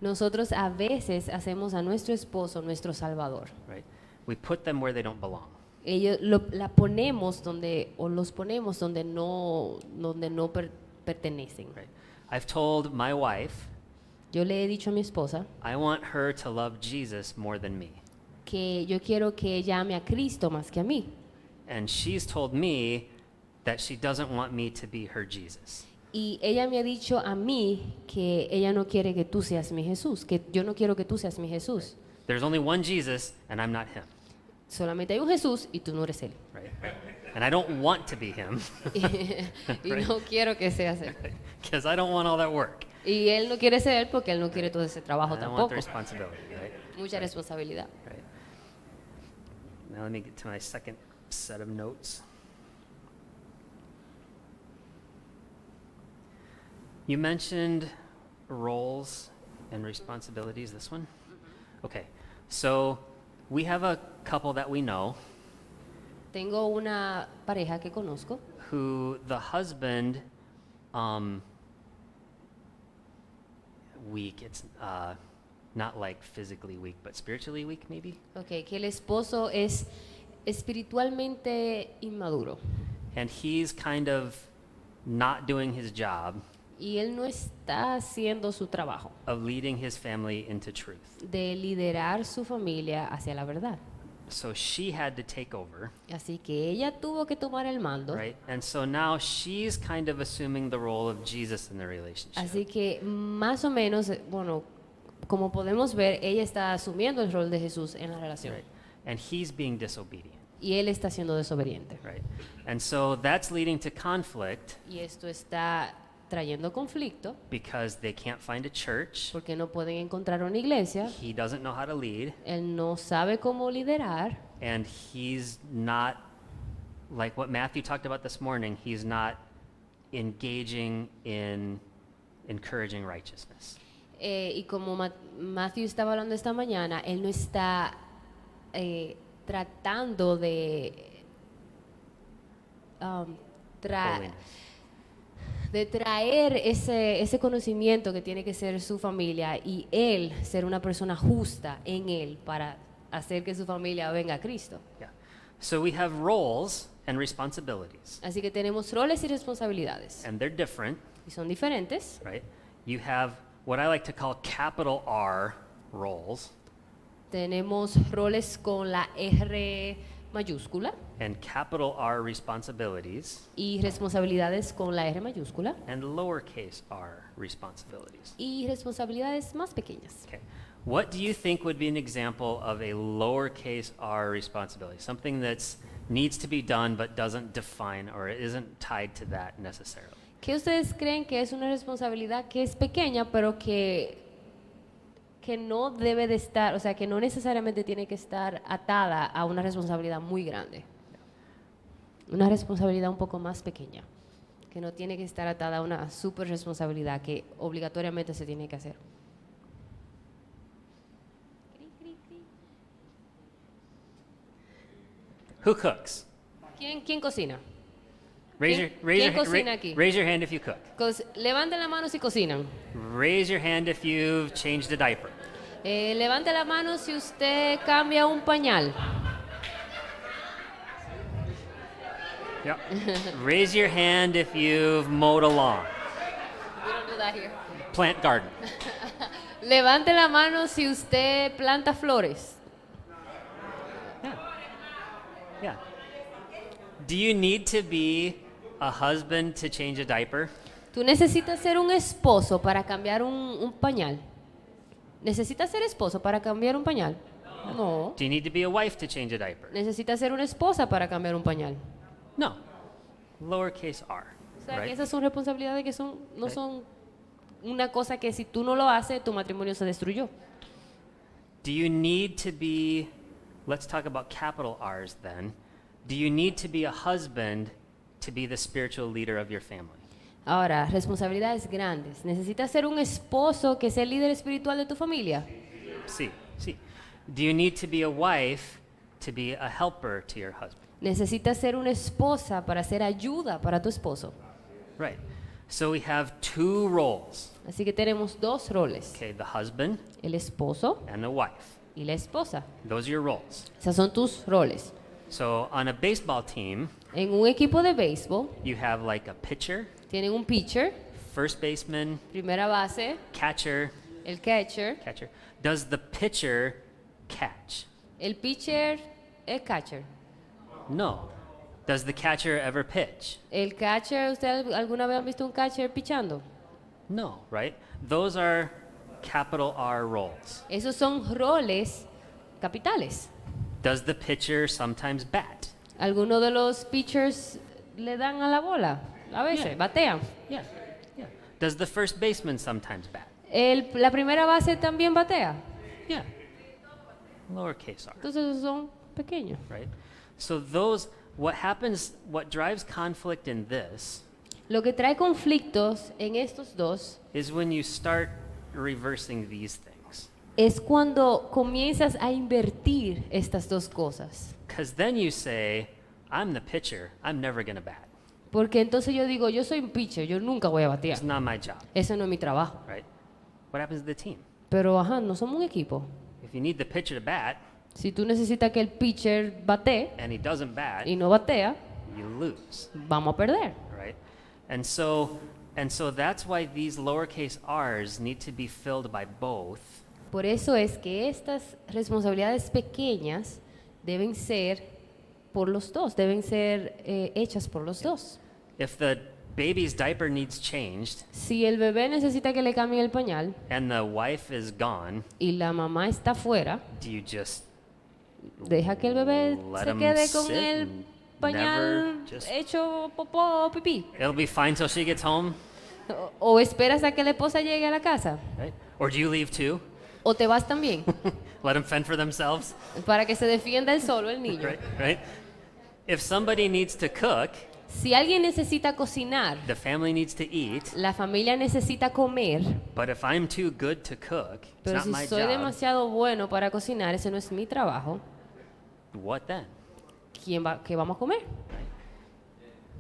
nosotros a veces hacemos a nuestro esposo nuestro Salvador. Right? We put them where they don't belong. La ponemos donde, o los ponemos donde no pertenecen. Right? I've told my wife Yo le he dicho a mi esposa I want her to love Jesus more than me. que yo quiero que ella ame a Cristo más que a mí. And she's told me that she doesn't want me to be her Jesus. Y ella me ha dicho a mí que ella no quiere que tú seas mi Jesús, que yo no quiero que tú seas mi Jesús. There's only one Jesus, and I'm not him. Solamente hay un Jesús y tú no eres él. Right? And I don't want to be him Y no quiero que seas él. because I don't want all that work. Y él no quiere ser él porque él no quiere todo ese trabajo I don't want tampoco. the responsibility, right? Mucha responsabilidad. Right. Now let me get to my second set of notes. You mentioned roles and responsibilities, this one? Okay, so we have a couple that we know Tengo una pareja que conozco who the husband, weak, it's not like physically weak, but spiritually weak maybe? okay, que el esposo es espiritualmente inmaduro And he's kind of not doing his job y él no está haciendo su trabajo of leading his family into truth. de liderar su familia hacia la verdad. So she had to take over, Así que ella tuvo que tomar el mando. right? And so now she's kind of assuming the role of Jesus in the relationship. Así que más o menos, bueno, como podemos ver, ella está asumiendo el rol de Jesús en la relación. Right? And he's being disobedient, Y él está siendo desobediente. right? And so that's leading to conflict Y esto está trayendo conflicto because they can't find a church. porque no pueden encontrar una iglesia. He doesn't know how to lead, Él no sabe cómo liderar. and he's not, like what Matthew talked about this morning, he's not engaging in encouraging righteousness. Y como Matthew estaba hablando esta mañana, él no está tratando de de traer ese conocimiento que tiene que ser su familia y él ser una persona justa en él para hacer que su familia venga a Cristo. Yeah. So we have roles and responsibilities, Así que tenemos roles y responsabilidades and they're different, y son diferentes. right? You have what I like to call capital R roles Tenemos roles con la R mayúscula and capital R responsibilities y responsabilidades con la R mayúscula and lowercase r responsibilities. y responsabilidades más pequeñas. Okay. What do you think would be an example of a lowercase r responsibility? Something that needs to be done but doesn't define or isn't tied to that necessarily. ¿Qué ustedes creen que es una responsabilidad que es pequeña pero que no debe de estar, o sea, que no necesariamente tiene que estar atada a una responsabilidad muy grande? Una responsabilidad un poco más pequeña, que no tiene que estar atada a una super responsabilidad que obligatoriamente se tiene que hacer. Who cooks? ¿Quién cocina? Raise cocina aquí? raise your hand if you cook. Levanten la mano si cocinan. Raise your hand if you've changed a diaper. Levante la mano si usted cambia un pañal. Yep. Raise your hand if you've mowed a lawn. We don't do that here. Plant garden. Levante la mano si usted planta flores. Yeah. Do you need to be a husband to change a diaper? ¿Tú necesitas ser un esposo para cambiar un pañal? ¿Necesitas ser esposo para cambiar un pañal? No. Do you need to be a wife to change a diaper? ¿Necesitas ser una esposa para cambiar un pañal? No. Lowercase r. O sea, que Right? esas son responsabilidades que no son una cosa que si tú no lo haces, tu matrimonio se destruyó. Do you need to be, let's talk about capital R's then. Do you need to be a husband to be the spiritual leader of your family? Ahora, responsabilidades grandes. ¿Necesitas ser un esposo que sea el líder espiritual de tu familia? Sí. Do you need to be a wife to be a helper to your husband? ¿Necesitas ser una esposa para ser ayuda para tu esposo? Right. So we have two roles. Así que tenemos dos roles, Okay, the husband el esposo and the wife. y la esposa. Those are your roles. Esos son tus roles. So on a baseball team, En un equipo de béisbol you have like a pitcher, tienen un pitcher, first baseman, primera base, catcher. el catcher. Does the pitcher catch? El pitcher es catcher. No. Does the catcher ever pitch? El catcher, ¿usted alguna vez han visto un catcher pichando? No, right? Those are capital R roles. Esos son roles capitales. Does the pitcher sometimes bat? Algunos de los pitchers le dan a la bola, a veces, Yeah. batean. Yeah. Does the first baseman sometimes bat? La primera base también batea. Yeah. Lowercase r, Entonces esos son pequeños. right? So what drives conflict in this Lo que trae conflictos en estos dos is when you start reversing these things. es cuando comienzas a invertir estas dos cosas. Because then you say, I'm the pitcher, I'm never going to bat. Porque entonces yo digo, yo soy un pitcher, yo nunca voy a batear. It's not my job, Eso no es mi trabajo. right? What happens to the team? Pero ajá, no somos un equipo. If you need the pitcher to bat Si tú necesitas que el pitcher batee and he doesn't bat, y no batea, you lose, vamos a perder. right? And so that's why these lowercase r's need to be filled by both. Por eso es que estas responsabilidades pequeñas deben ser por los dos, deben ser hechas por los dos. If the baby's diaper needs changed Si el bebé necesita que le cambien el pañal and the wife is gone, y la mamá está fuera, do you just deja que el bebé let se him quede sit con el and pañal never just- hecho popó o pipí. it'll be fine till she gets home, O esperas a que la esposa llegue a la casa. right? Or do you leave too? O te vas también Let them fend for themselves, para que se defienda el solo el niño. right? If somebody needs to cook, Si alguien necesita cocinar, the family needs to eat, la familia necesita comer, but if I'm too good to cook, it's pero not si my soy job, demasiado bueno para cocinar, ese no es mi trabajo, what then? ¿qué vamos a comer?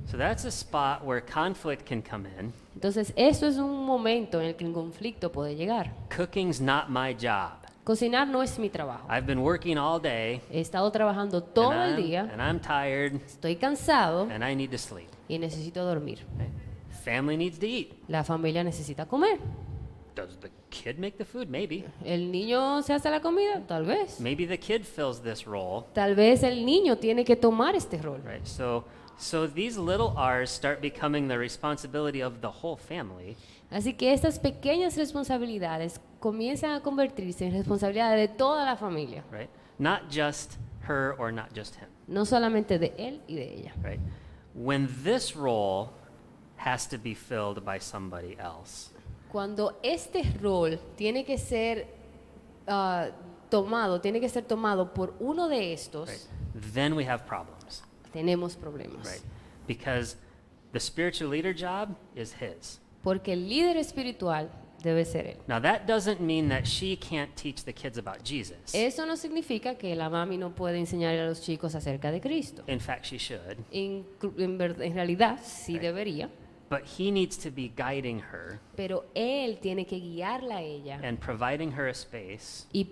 So that's a spot where conflict can come in. Entonces, eso es un momento en el que el conflicto puede llegar. Cooking's not my job. Cocinar no es mi trabajo. I've been working all day, He estado trabajando todo and el día, and I'm tired, estoy cansado and I need to sleep. y necesito dormir. Okay? Family needs to eat. La familia necesita comer. Does the kid make the food? Maybe. ¿El niño se hace la comida? Tal vez. Maybe the kid fills this role. Tal vez el niño tiene que tomar este rol. Right. So these little R's start becoming the responsibility of the whole family. Así que estas pequeñas responsabilidades comienzan a convertirse en responsabilidad de toda la familia, Right. Not just her or not just him. no solamente de él y de ella. Right. When this role has to be filled by somebody else, Cuando este rol tiene que ser tiene que ser tomado por uno de estos, right, then we have problems. tenemos problemas. Right. Because the spiritual leader job is his. Porque el líder espiritual debe ser él. Now that doesn't mean that she can't teach the kids about Jesus. Eso no significa que la mami no puede enseñar a los chicos acerca de Cristo. In fact, she should. En realidad sí Right. debería, But he needs to be guiding her pero él tiene que guiarla a ella and providing her a space y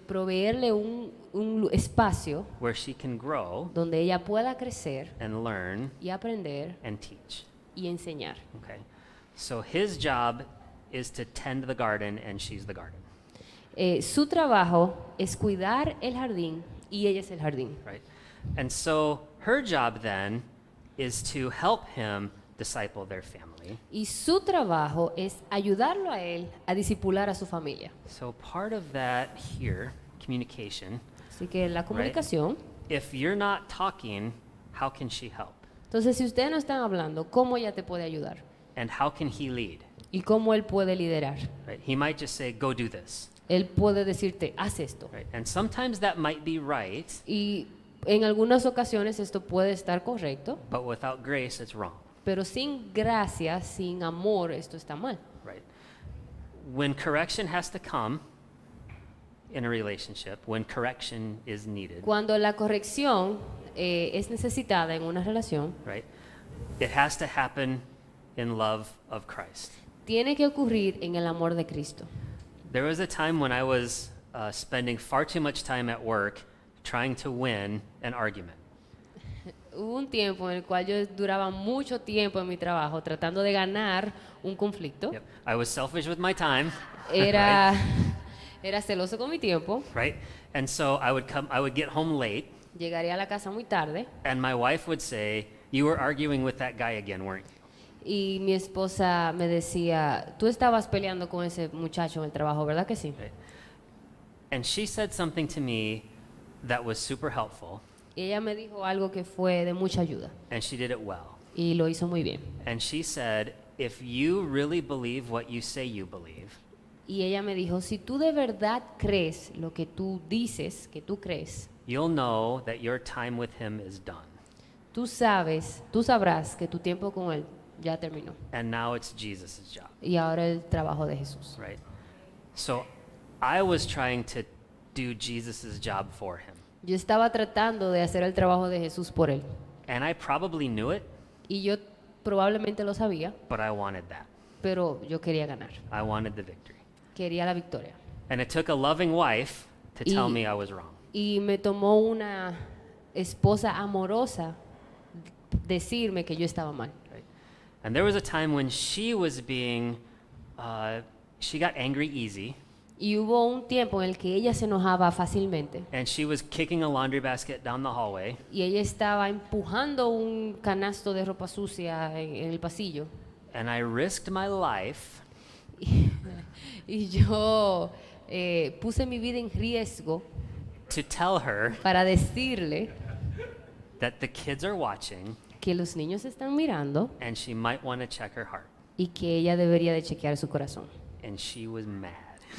proveerle un espacio where she can grow donde ella pueda crecer and learn y aprender and teach. y enseñar. Okay. So his job is to tend the garden and she's the garden. Su trabajo es cuidar el jardín y ella es el jardín. Right. And so her job then is to help him disciple their family. Y su trabajo es ayudarlo a él a discipular a su familia. So part of that here, communication, Así que la comunicación. if you're not talking, how can she help? Entonces, si ustedes no están hablando, ¿cómo ella te puede ayudar? And how can he lead? ¿Y cómo él puede liderar? Right? He might just say, go do this. Él puede decirte, haz esto. Right? And sometimes that might be right, Y en algunas ocasiones esto puede estar correcto, but without grace, it's wrong. pero sin gracia, sin amor, esto está mal. Right? When correction has to come in a relationship, when correction is needed, Cuando la corrección es necesitada en una relación, right? It has to happen in love of Christ. tiene que ocurrir en el amor de Cristo. There was a time when I was spending far too much time at work trying to win an argument. Hubo un tiempo en el cual yo duraba mucho tiempo en mi trabajo tratando de ganar un conflicto. Yep. I was selfish with my time. Era celoso con mi tiempo. Right? And so I would get home late, Llegaría a la casa muy tarde and my wife would say, "You were arguing with that guy again, weren't you?" y mi esposa me decía, tú estabas peleando con ese muchacho en el trabajo, ¿verdad que sí? Right? And she said something to me that was super helpful, Y ella me dijo algo que fue de mucha ayuda and she did it well. y lo hizo muy bien. And she said, "If you really believe what you say you believe, Y ella me dijo, si tú de verdad crees lo que tú dices que tú crees, you'll know that your time with him is done. tú sabrás que tu tiempo con él ya terminó. And now it's Jesus' job." Y ahora el trabajo de Jesús. Right? So I was trying to do Jesus' job for him. Yo estaba tratando de hacer el trabajo de Jesús por él. And I probably knew it, Y yo probablemente lo sabía, but I wanted that. pero yo quería ganar. I wanted the victory. Quería la victoria. And it took a loving wife to tell Y- me I was wrong. Y me tomó una esposa amorosa decirme que yo estaba mal. Right? And there was a time when she was she got angry easy, Y hubo un tiempo en el que ella se enojaba fácilmente and she was kicking a laundry basket down the hallway, y ella estaba empujando un canasto de ropa sucia en el pasillo. and I risked my life Y yo puse mi vida en riesgo to tell her para decirle that the kids are watching que los niños están mirando and she might want to check her heart. y que ella debería de chequear su corazón. And she was mad.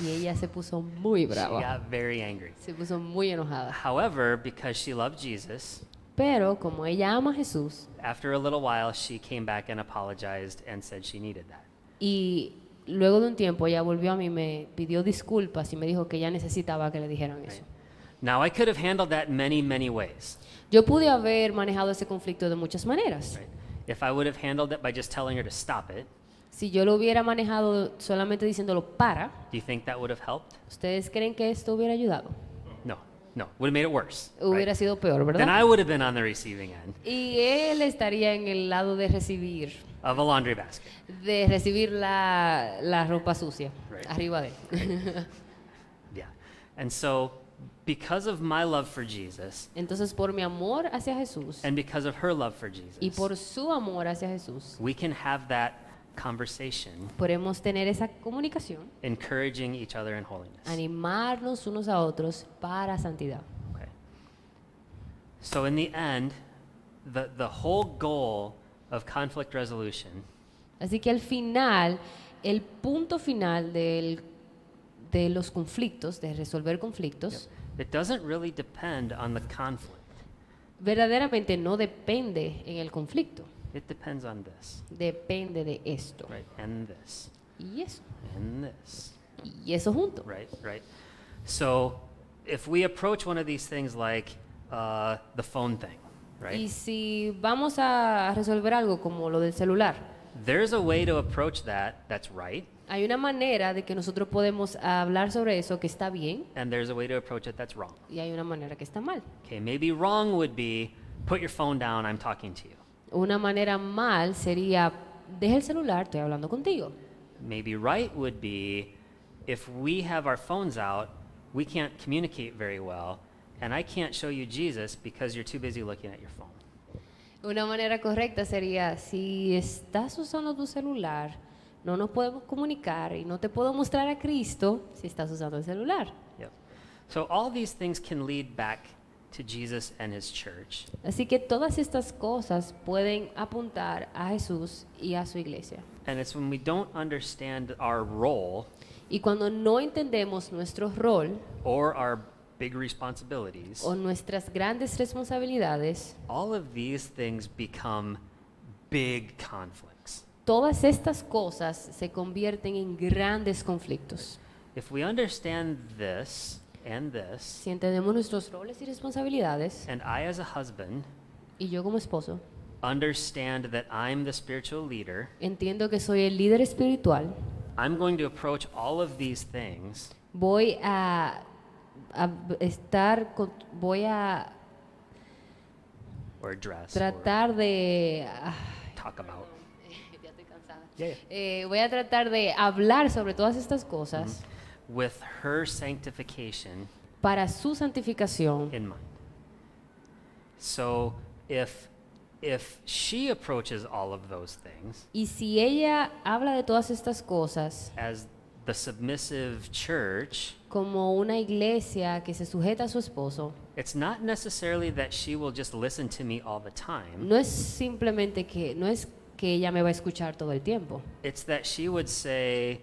Y ella se puso muy She brava, got very angry. se puso muy enojada. However, because she loved Jesus, Pero como ella ama a Jesús after a little while, she came back and apologized and said she needed that. y luego de un tiempo ella volvió a mí, me pidió disculpas y me dijo que ella necesitaba que le dijeran eso. Now, I could have handled that many, many ways. Yo pude haber manejado ese conflicto de muchas maneras. Right? If I would have handled it by just telling her to stop it, Si yo lo hubiera manejado solamente diciéndolo para, do you think that would have helped? ¿ustedes creen que esto hubiera ayudado? No, would have made it worse. Hubiera Right? sido peor, Then I ¿verdad? would have been on the receiving end Y él estaría en el lado de recibir la ropa sucia Right. arriba de él. Yeah. And so, because of my love for Jesus Entonces, por mi amor hacia Jesús and because of her love for y Jesus, por su amor hacia Jesús, we can have that conversation, podemos tener esa comunicación, encouraging each other in holiness. animarnos unos a otros para santidad. Okay. So in the end, the whole goal of conflict resolution Así que al final, el punto final de los conflictos, de resolver conflictos, it doesn't really depend on the conflict. verdaderamente no depende en el conflicto, It depends on this, depende de esto. right? And this, Y eso, and this, y eso junto. right? So if we approach one of these things like the phone thing, Y right? si vamos a resolver algo como lo del celular, There's a way to approach that that's right, hay una manera de que nosotros podemos hablar sobre eso que está bien and there's a way to approach it that's wrong. y hay una manera que está mal. Okay, maybe wrong would be put your phone down, I'm talking to you. Una manera mal sería, deja el celular, estoy hablando contigo. Maybe right would be if we have our phones out, we can't communicate very well, and I can't show you Jesus because you're too busy looking at your phone. Una manera correcta sería, si estás usando tu celular, no nos podemos comunicar y no te puedo mostrar a Cristo si estás usando el celular. Yep. So all these things can lead back to Jesus and his church. Así que todas estas cosas pueden apuntar a Jesús y a su iglesia. And it's when we don't understand our role Y cuando no entendemos nuestro rol or our big responsibilities, o nuestras grandes responsabilidades, all of these things become big conflicts. todas estas cosas se convierten en grandes conflictos. If we understand this and this, Si entendemos nuestros roles y responsabilidades, and I as a husband y yo como esposo understand that I'm the spiritual leader, entiendo que soy el líder espiritual, I'm going to approach all of these things voy a voy a or address tratar de or talk about. ya estoy cansada. Yeah. Voy a tratar de hablar sobre todas estas cosas With her sanctification para su santificación. in mind. So if she approaches all of those things Y si ella habla de todas estas cosas as the submissive church, como una iglesia que se sujeta a su esposo, it's not necessarily that she will just listen to me all the time. no es simplemente que no es que ella me va a escuchar todo el tiempo. It's that she would say,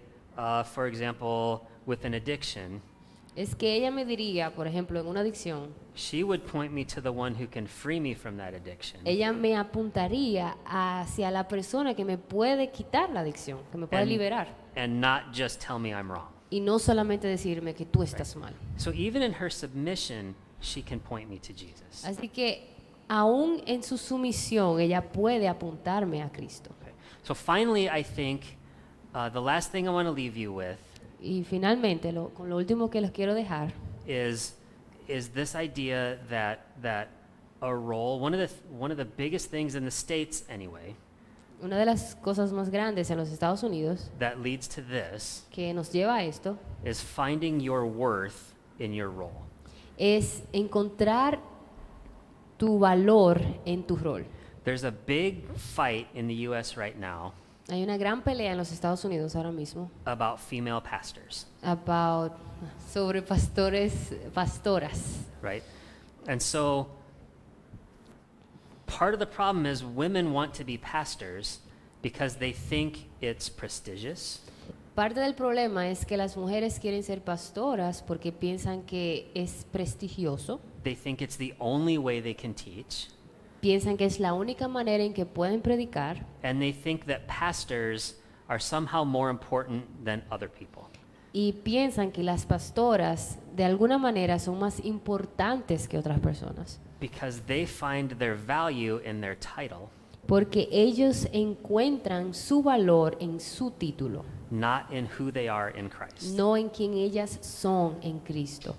for example, with an addiction, Es que ella me diría, por ejemplo, en una adicción, she would point me to the one who can free me from that addiction. ella me apuntaría hacia la persona que me puede quitar la adicción, que me puede And- liberar. And not just tell me I'm wrong. Y no solamente decirme que tú estás mal. So even in her submission, she can point me to Jesus. Así que aún en su sumisión, ella puede apuntarme a Cristo. Okay. So finally, I think the last thing I want to leave you with Y finalmente, con lo último que les quiero dejar, is this idea that a role, one of the biggest things in the States anyway, una de las cosas más grandes en los Estados Unidos that leads to this que nos lleva a esto is finding your worth in your role. es encontrar tu valor en tu rol. There's a big fight in the U.S. right now Hay una gran pelea en los Estados Unidos ahora mismo about female pastors, sobre pastoras. right? And so part of the problem is women want to be pastors because they think it's prestigious. Parte del problema es que las mujeres quieren ser pastoras porque piensan que es prestigioso, They think it's the only way they can teach. piensan que es la única manera en que pueden predicar and they think that pastors are somehow more important than other people. y piensan que las pastoras de alguna manera son más importantes que otras personas, Because they find their value in their title, porque ellos encuentran su valor en su título, not in who they are in Christ. no en quien ellas son en Cristo.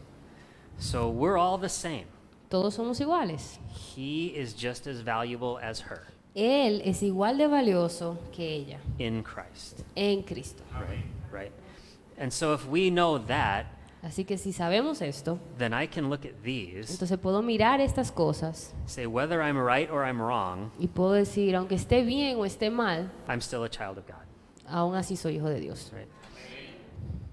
So we're all the same. Todos somos iguales. He is just as valuable as her Él es igual de valioso que ella in Christ. en Cristo. Right? And so if we know that, Así que si sabemos esto, then I can look at these, entonces puedo mirar estas cosas say whether I'm right or I'm wrong, y puedo decir, aunque esté bien o esté mal, I'm still a child of God. aún así soy hijo de Dios. Right?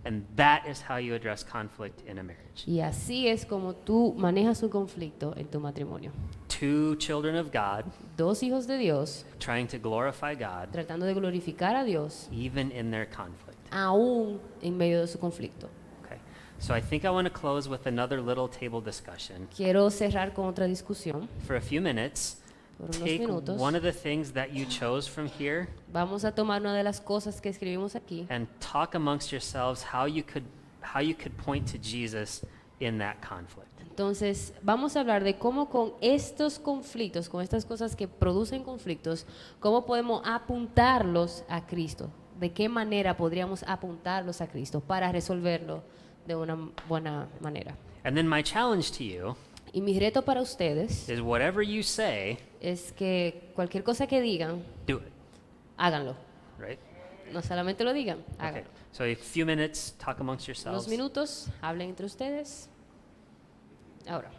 And that is how you address conflict in a marriage. Y así es como tú manejas un conflicto en tu matrimonio. Two children of God Dos hijos de Dios trying to glorify God tratando de glorificar a Dios even in their conflict. aún en medio de su conflicto. Okay. So I think I want to close with another little table discussion. Quiero cerrar con otra discusión. For a few minutes, Por unos take minutos. one of the things that you chose from here Vamos a tomar una de las cosas que escribimos aquí and talk amongst yourselves how you could point to Jesus in that conflict. Entonces, vamos a hablar de cómo con estos conflictos, con estas cosas que producen conflictos, cómo podemos apuntarlos a Cristo. De qué manera podríamos apuntarlos a Cristo para resolverlo de una buena manera. And then my challenge to you Y mi reto para ustedes is whatever you say, es que cualquier cosa que digan, do it, háganlo. right? No solamente lo digan, Okay. háganlo. So a few minutes, talk amongst Unos yourselves. minutos, hablen entre ustedes. Ahora.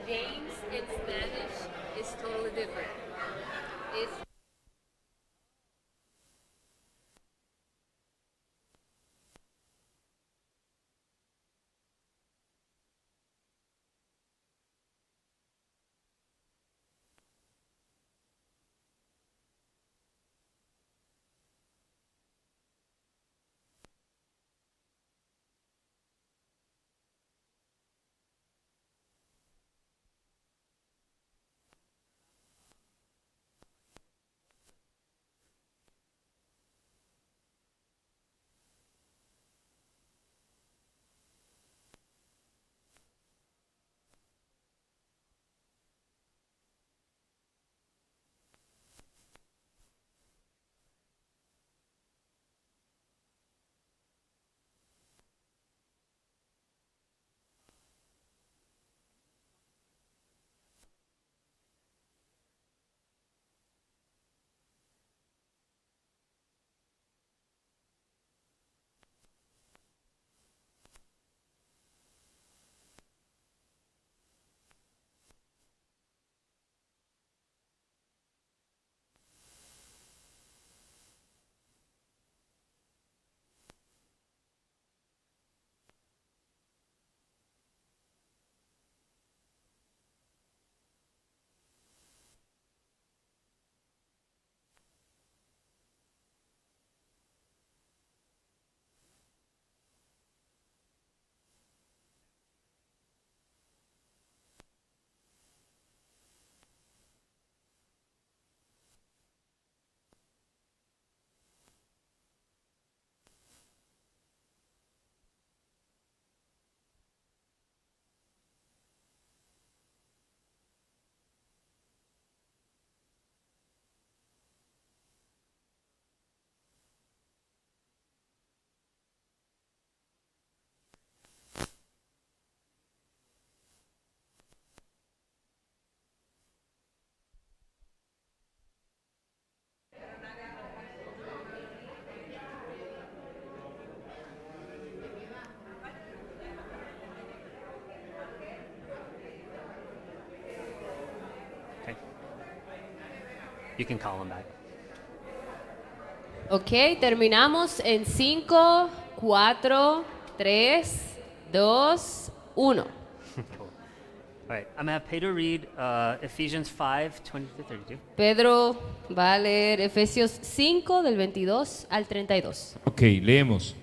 James in Spanish is totally different. It's Okay. You can call him back. Ok, terminamos en 5, 4, 3, 2, 1. All right, I'm going to have Pedro read Ephesians 5, 20 to 32. Pedro va a leer Efesios 5 del 22 al 32. Ok, leemos.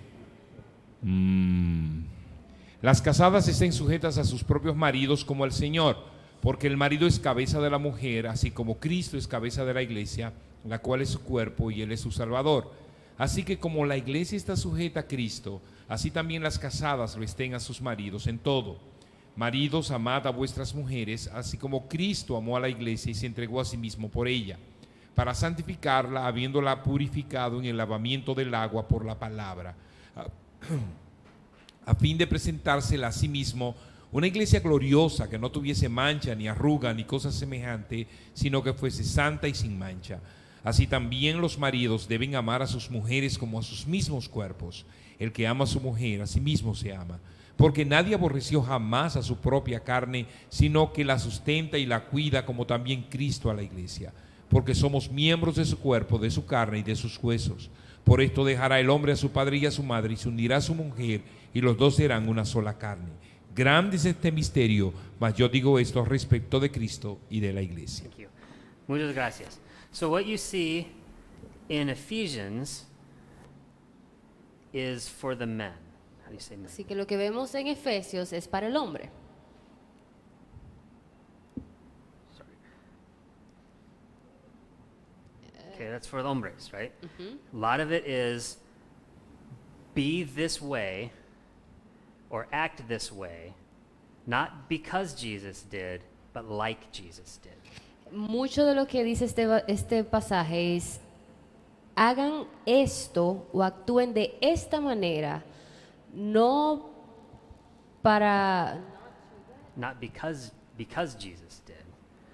Las casadas estén sujetas a sus propios maridos como al Señor, porque el marido es cabeza de la mujer, así como Cristo es cabeza de la iglesia, la cual es su cuerpo y Él es su Salvador. Así que como la iglesia está sujeta a Cristo, así también las casadas lo estén a sus maridos en todo. Maridos, amad a vuestras mujeres, así como Cristo amó a la iglesia y se entregó a sí mismo por ella, para santificarla, habiéndola purificado en el lavamiento del agua por la palabra, a fin de presentársela a sí mismo una iglesia gloriosa, que no tuviese mancha, ni arruga, ni cosa semejante, sino que fuese santa y sin mancha. Así también los maridos deben amar a sus mujeres como a sus mismos cuerpos. El que ama a su mujer, a sí mismo se ama. Porque nadie aborreció jamás a su propia carne, sino que la sustenta y la cuida, como también Cristo a la iglesia. Porque somos miembros de su cuerpo, de su carne y de sus huesos. Por esto dejará el hombre a su padre y a su madre, y se unirá a su mujer, y los dos serán una sola carne. Grande es este misterio, mas yo digo esto respecto de Cristo y de la iglesia. Thank you. Muchas gracias. So what you see in Ephesians is for the men. How do you say men? Así que lo que vemos en Efesios es para el hombre. Sorry. Okay, that's for the hombres, right? A lot of it is be this way or act this way, not because Jesus did, but like Jesus did. Mucho de lo que dice este pasaje es: hagan esto o actúen de esta manera, no para, Not because Jesus did,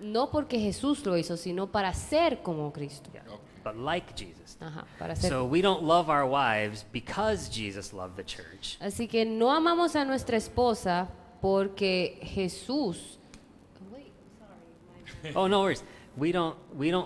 no porque Jesús lo hizo, sino para ser como Cristo. yeah, but like Jesus did. Ajá, para ser. So we don't love our wives because Jesus loved the church. Así que no amamos a nuestra esposa porque Jesús. Oh, no worries. We don't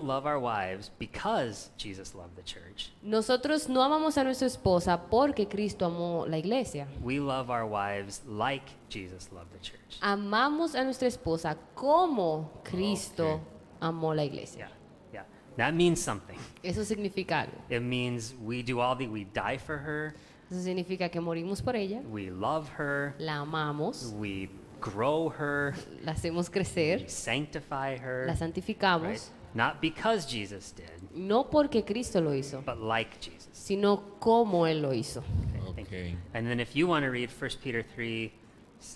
love our wives because Jesus loved the church. Nosotros no amamos a nuestra esposa porque Cristo amó la iglesia. We love our wives like Jesus loved the church. Amamos a nuestra esposa como Cristo amó la iglesia. Yeah. That means something. Eso significa algo. It means we die for her, Eso significa que morimos por ella, we love her, la amamos, we grow her, la hacemos crecer, we sanctify her, la right? santificamos, Not because Jesus did, no porque Cristo lo hizo, but like Jesus. sino como Él lo hizo. Thank Okay. you. And then if you want to read 1 Peter 3,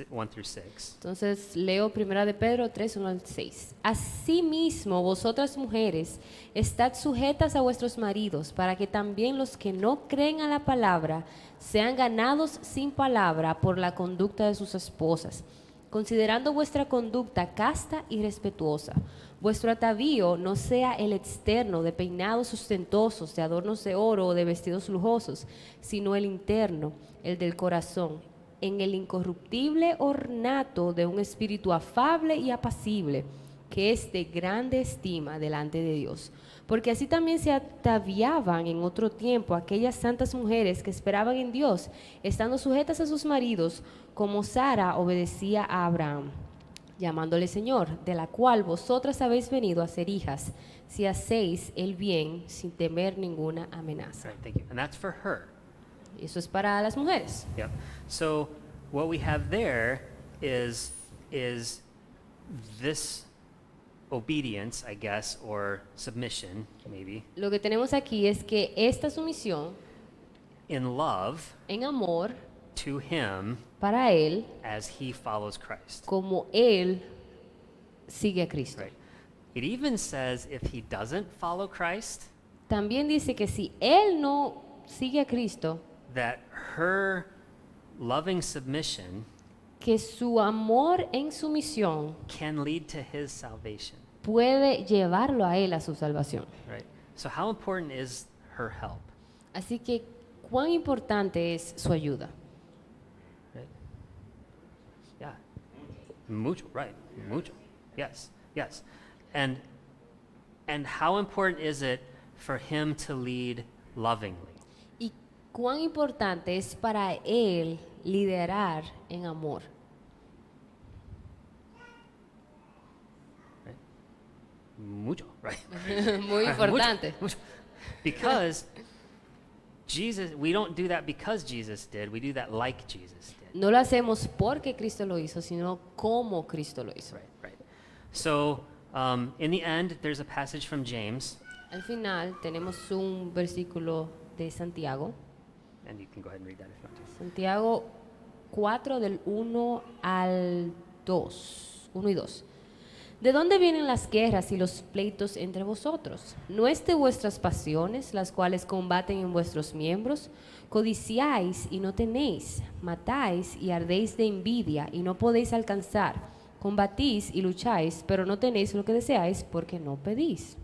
1 through 6. Entonces leo 1 de Pedro 3, 1 al 6. Asimismo, vosotras mujeres, estad sujetas a vuestros maridos, para que también los que no creen a la palabra sean ganados sin palabra por la conducta de sus esposas, considerando vuestra conducta casta y respetuosa. Vuestro atavío no sea el externo de peinados ostentosos, de adornos de oro o de vestidos lujosos, sino el interno, el del corazón, en el incorruptible ornato de un espíritu afable y apacible, que es de grande estima delante de Dios. Porque así también se ataviaban en otro tiempo aquellas santas mujeres que esperaban en Dios, estando sujetas a sus maridos, como Sara obedecía a Abraham, llamándole Señor, de la cual vosotras habéis venido a ser hijas, si hacéis el bien sin temer ninguna amenaza. Right, thank you. And that's for her. Eso es para las mujeres. Yep. So what we have there is this obedience, I guess, or submission, maybe, Lo que tenemos aquí es que esta sumisión in love en amor to him para Él, as he follows Christ. como Él sigue a Cristo. Right. It even says if he doesn't follow Christ, También dice que si Él no sigue a Cristo, that her loving submission que su amor en sumisión can lead to his salvation. puede llevarlo a Él a su salvación. Right. So how important is her help? Así que, ¿cuán importante es su ayuda? Right. Yeah. Mucho, right. Mucho. Yes. Yes. And how important is it for him to lead lovingly? ¿Y cuán importante es para él liderar en amor? Mucho, right? Muy importante. Mucho. Because Jesus, we don't do that because Jesus did. We do that like Jesus did. No lo hacemos porque Cristo lo hizo, sino como Cristo lo hizo. Right, right. So, in the end, there's a passage from James, Al final tenemos un versículo de Santiago, and you can go ahead and read that if you want to. Santiago 4 del 1 al 2, 1 y 2. ¿De dónde vienen las guerras y los pleitos entre vosotros? ¿No es de vuestras pasiones, las cuales combaten en vuestros miembros? Codiciáis y no tenéis, matáis y ardéis de envidia y no podéis alcanzar. Combatís y lucháis, pero no tenéis lo que deseáis porque no pedís.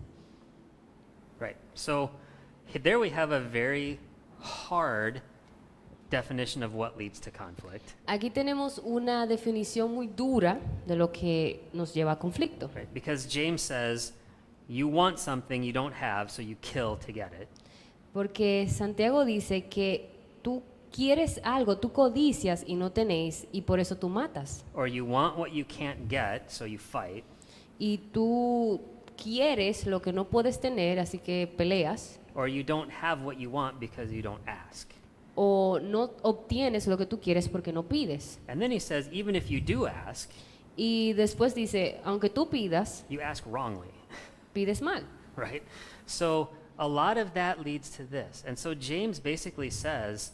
Right. So, there we have a very hard definition of what leads to conflict. Aquí tenemos una definición muy dura de lo que nos lleva a conflicto. Right? Because James says, you want something you don't have, so you kill to get it. Porque Santiago dice que tú quieres algo, tú codicias y no tenéis, y por eso tú matas. Or you want what you can't get, so you fight. Y tú quieres lo que no puedes tener, así que peleas. Or you don't have what you want because you don't ask. O no obtienes lo que tú quieres porque no pides. And then he says, even if you do ask, Y después dice, aunque tú pidas, you ask wrongly. pides mal. Right? So a lot of that leads to this. And so James basically says,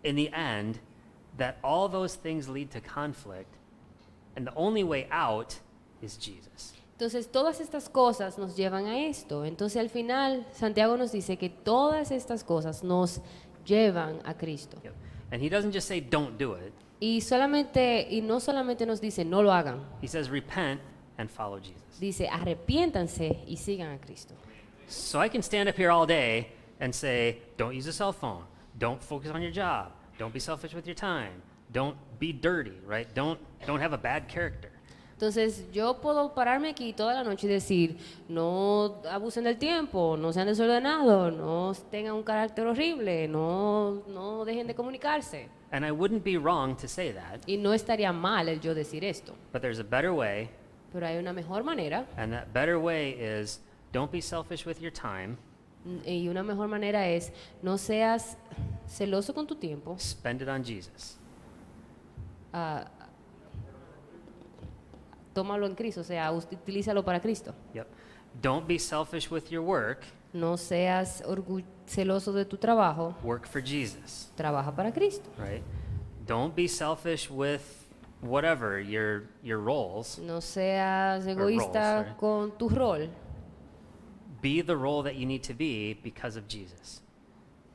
in the end, that all those things lead to conflict, and the only way out is Jesus. Entonces todas estas cosas nos llevan a esto. Entonces al final Santiago nos dice que todas estas cosas nos llevan a Cristo. Yep. And he doesn't just say, don't do it. Y no solamente nos dice no lo hagan, He says, repent and follow Jesus. dice arrepiéntanse y sigan a Cristo. So I can stand up here all day and say, don't use a cell phone. Don't focus on your job. Don't be selfish with your time. Don't be dirty, right? Don't have a bad character. Entonces yo puedo pararme aquí toda la noche y decir, no abusen del tiempo, no sean desordenados, no tengan un carácter horrible, no dejen de comunicarse. And I wouldn't be wrong to say that, Y no estaría mal el yo decir esto, but there's a better way, pero hay una mejor manera, and that better way is don't be selfish with your time. y una mejor manera es no seas celoso con tu tiempo, Spend it on Jesus. tómalo en Cristo, o sea, utilízalo para Cristo. Yep. Don't be selfish with your work. No seas celoso de tu trabajo, Work for Jesus, trabaja para Cristo. right? Don't be selfish with whatever your roles. No seas roles, egoísta sorry. con tu rol. Be the role that you need to be because of Jesus.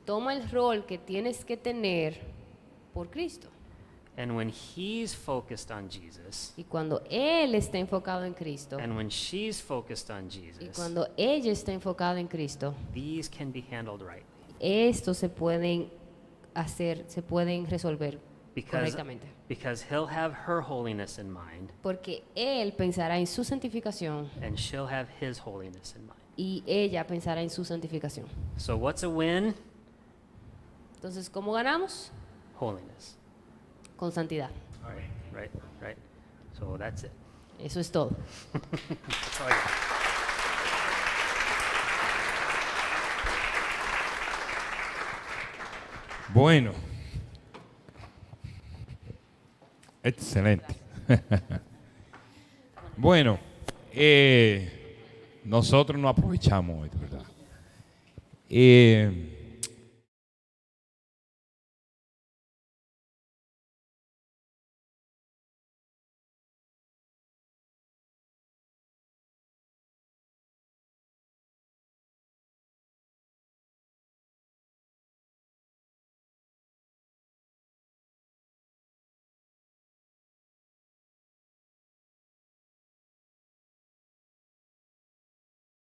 Toma el rol que tienes que tener por Cristo. And when he's focused on Jesus, Y cuando Él está enfocado en Cristo, and when she's focused on y Jesus, cuando ella está enfocada en Cristo, these can be handled rightly. estos se pueden resolver correctamente. Because he'll have her holiness in mind, Porque Él pensará en su santificación and she'll have his holiness in mind. y ella pensará en su santificación. So what's a win? Entonces, ¿cómo ganamos? Holiness. Con santidad. Right. So that's it. Eso es todo. That's all I got. Bueno. Excelente. Bueno, nosotros no aprovechamos hoy, ¿verdad?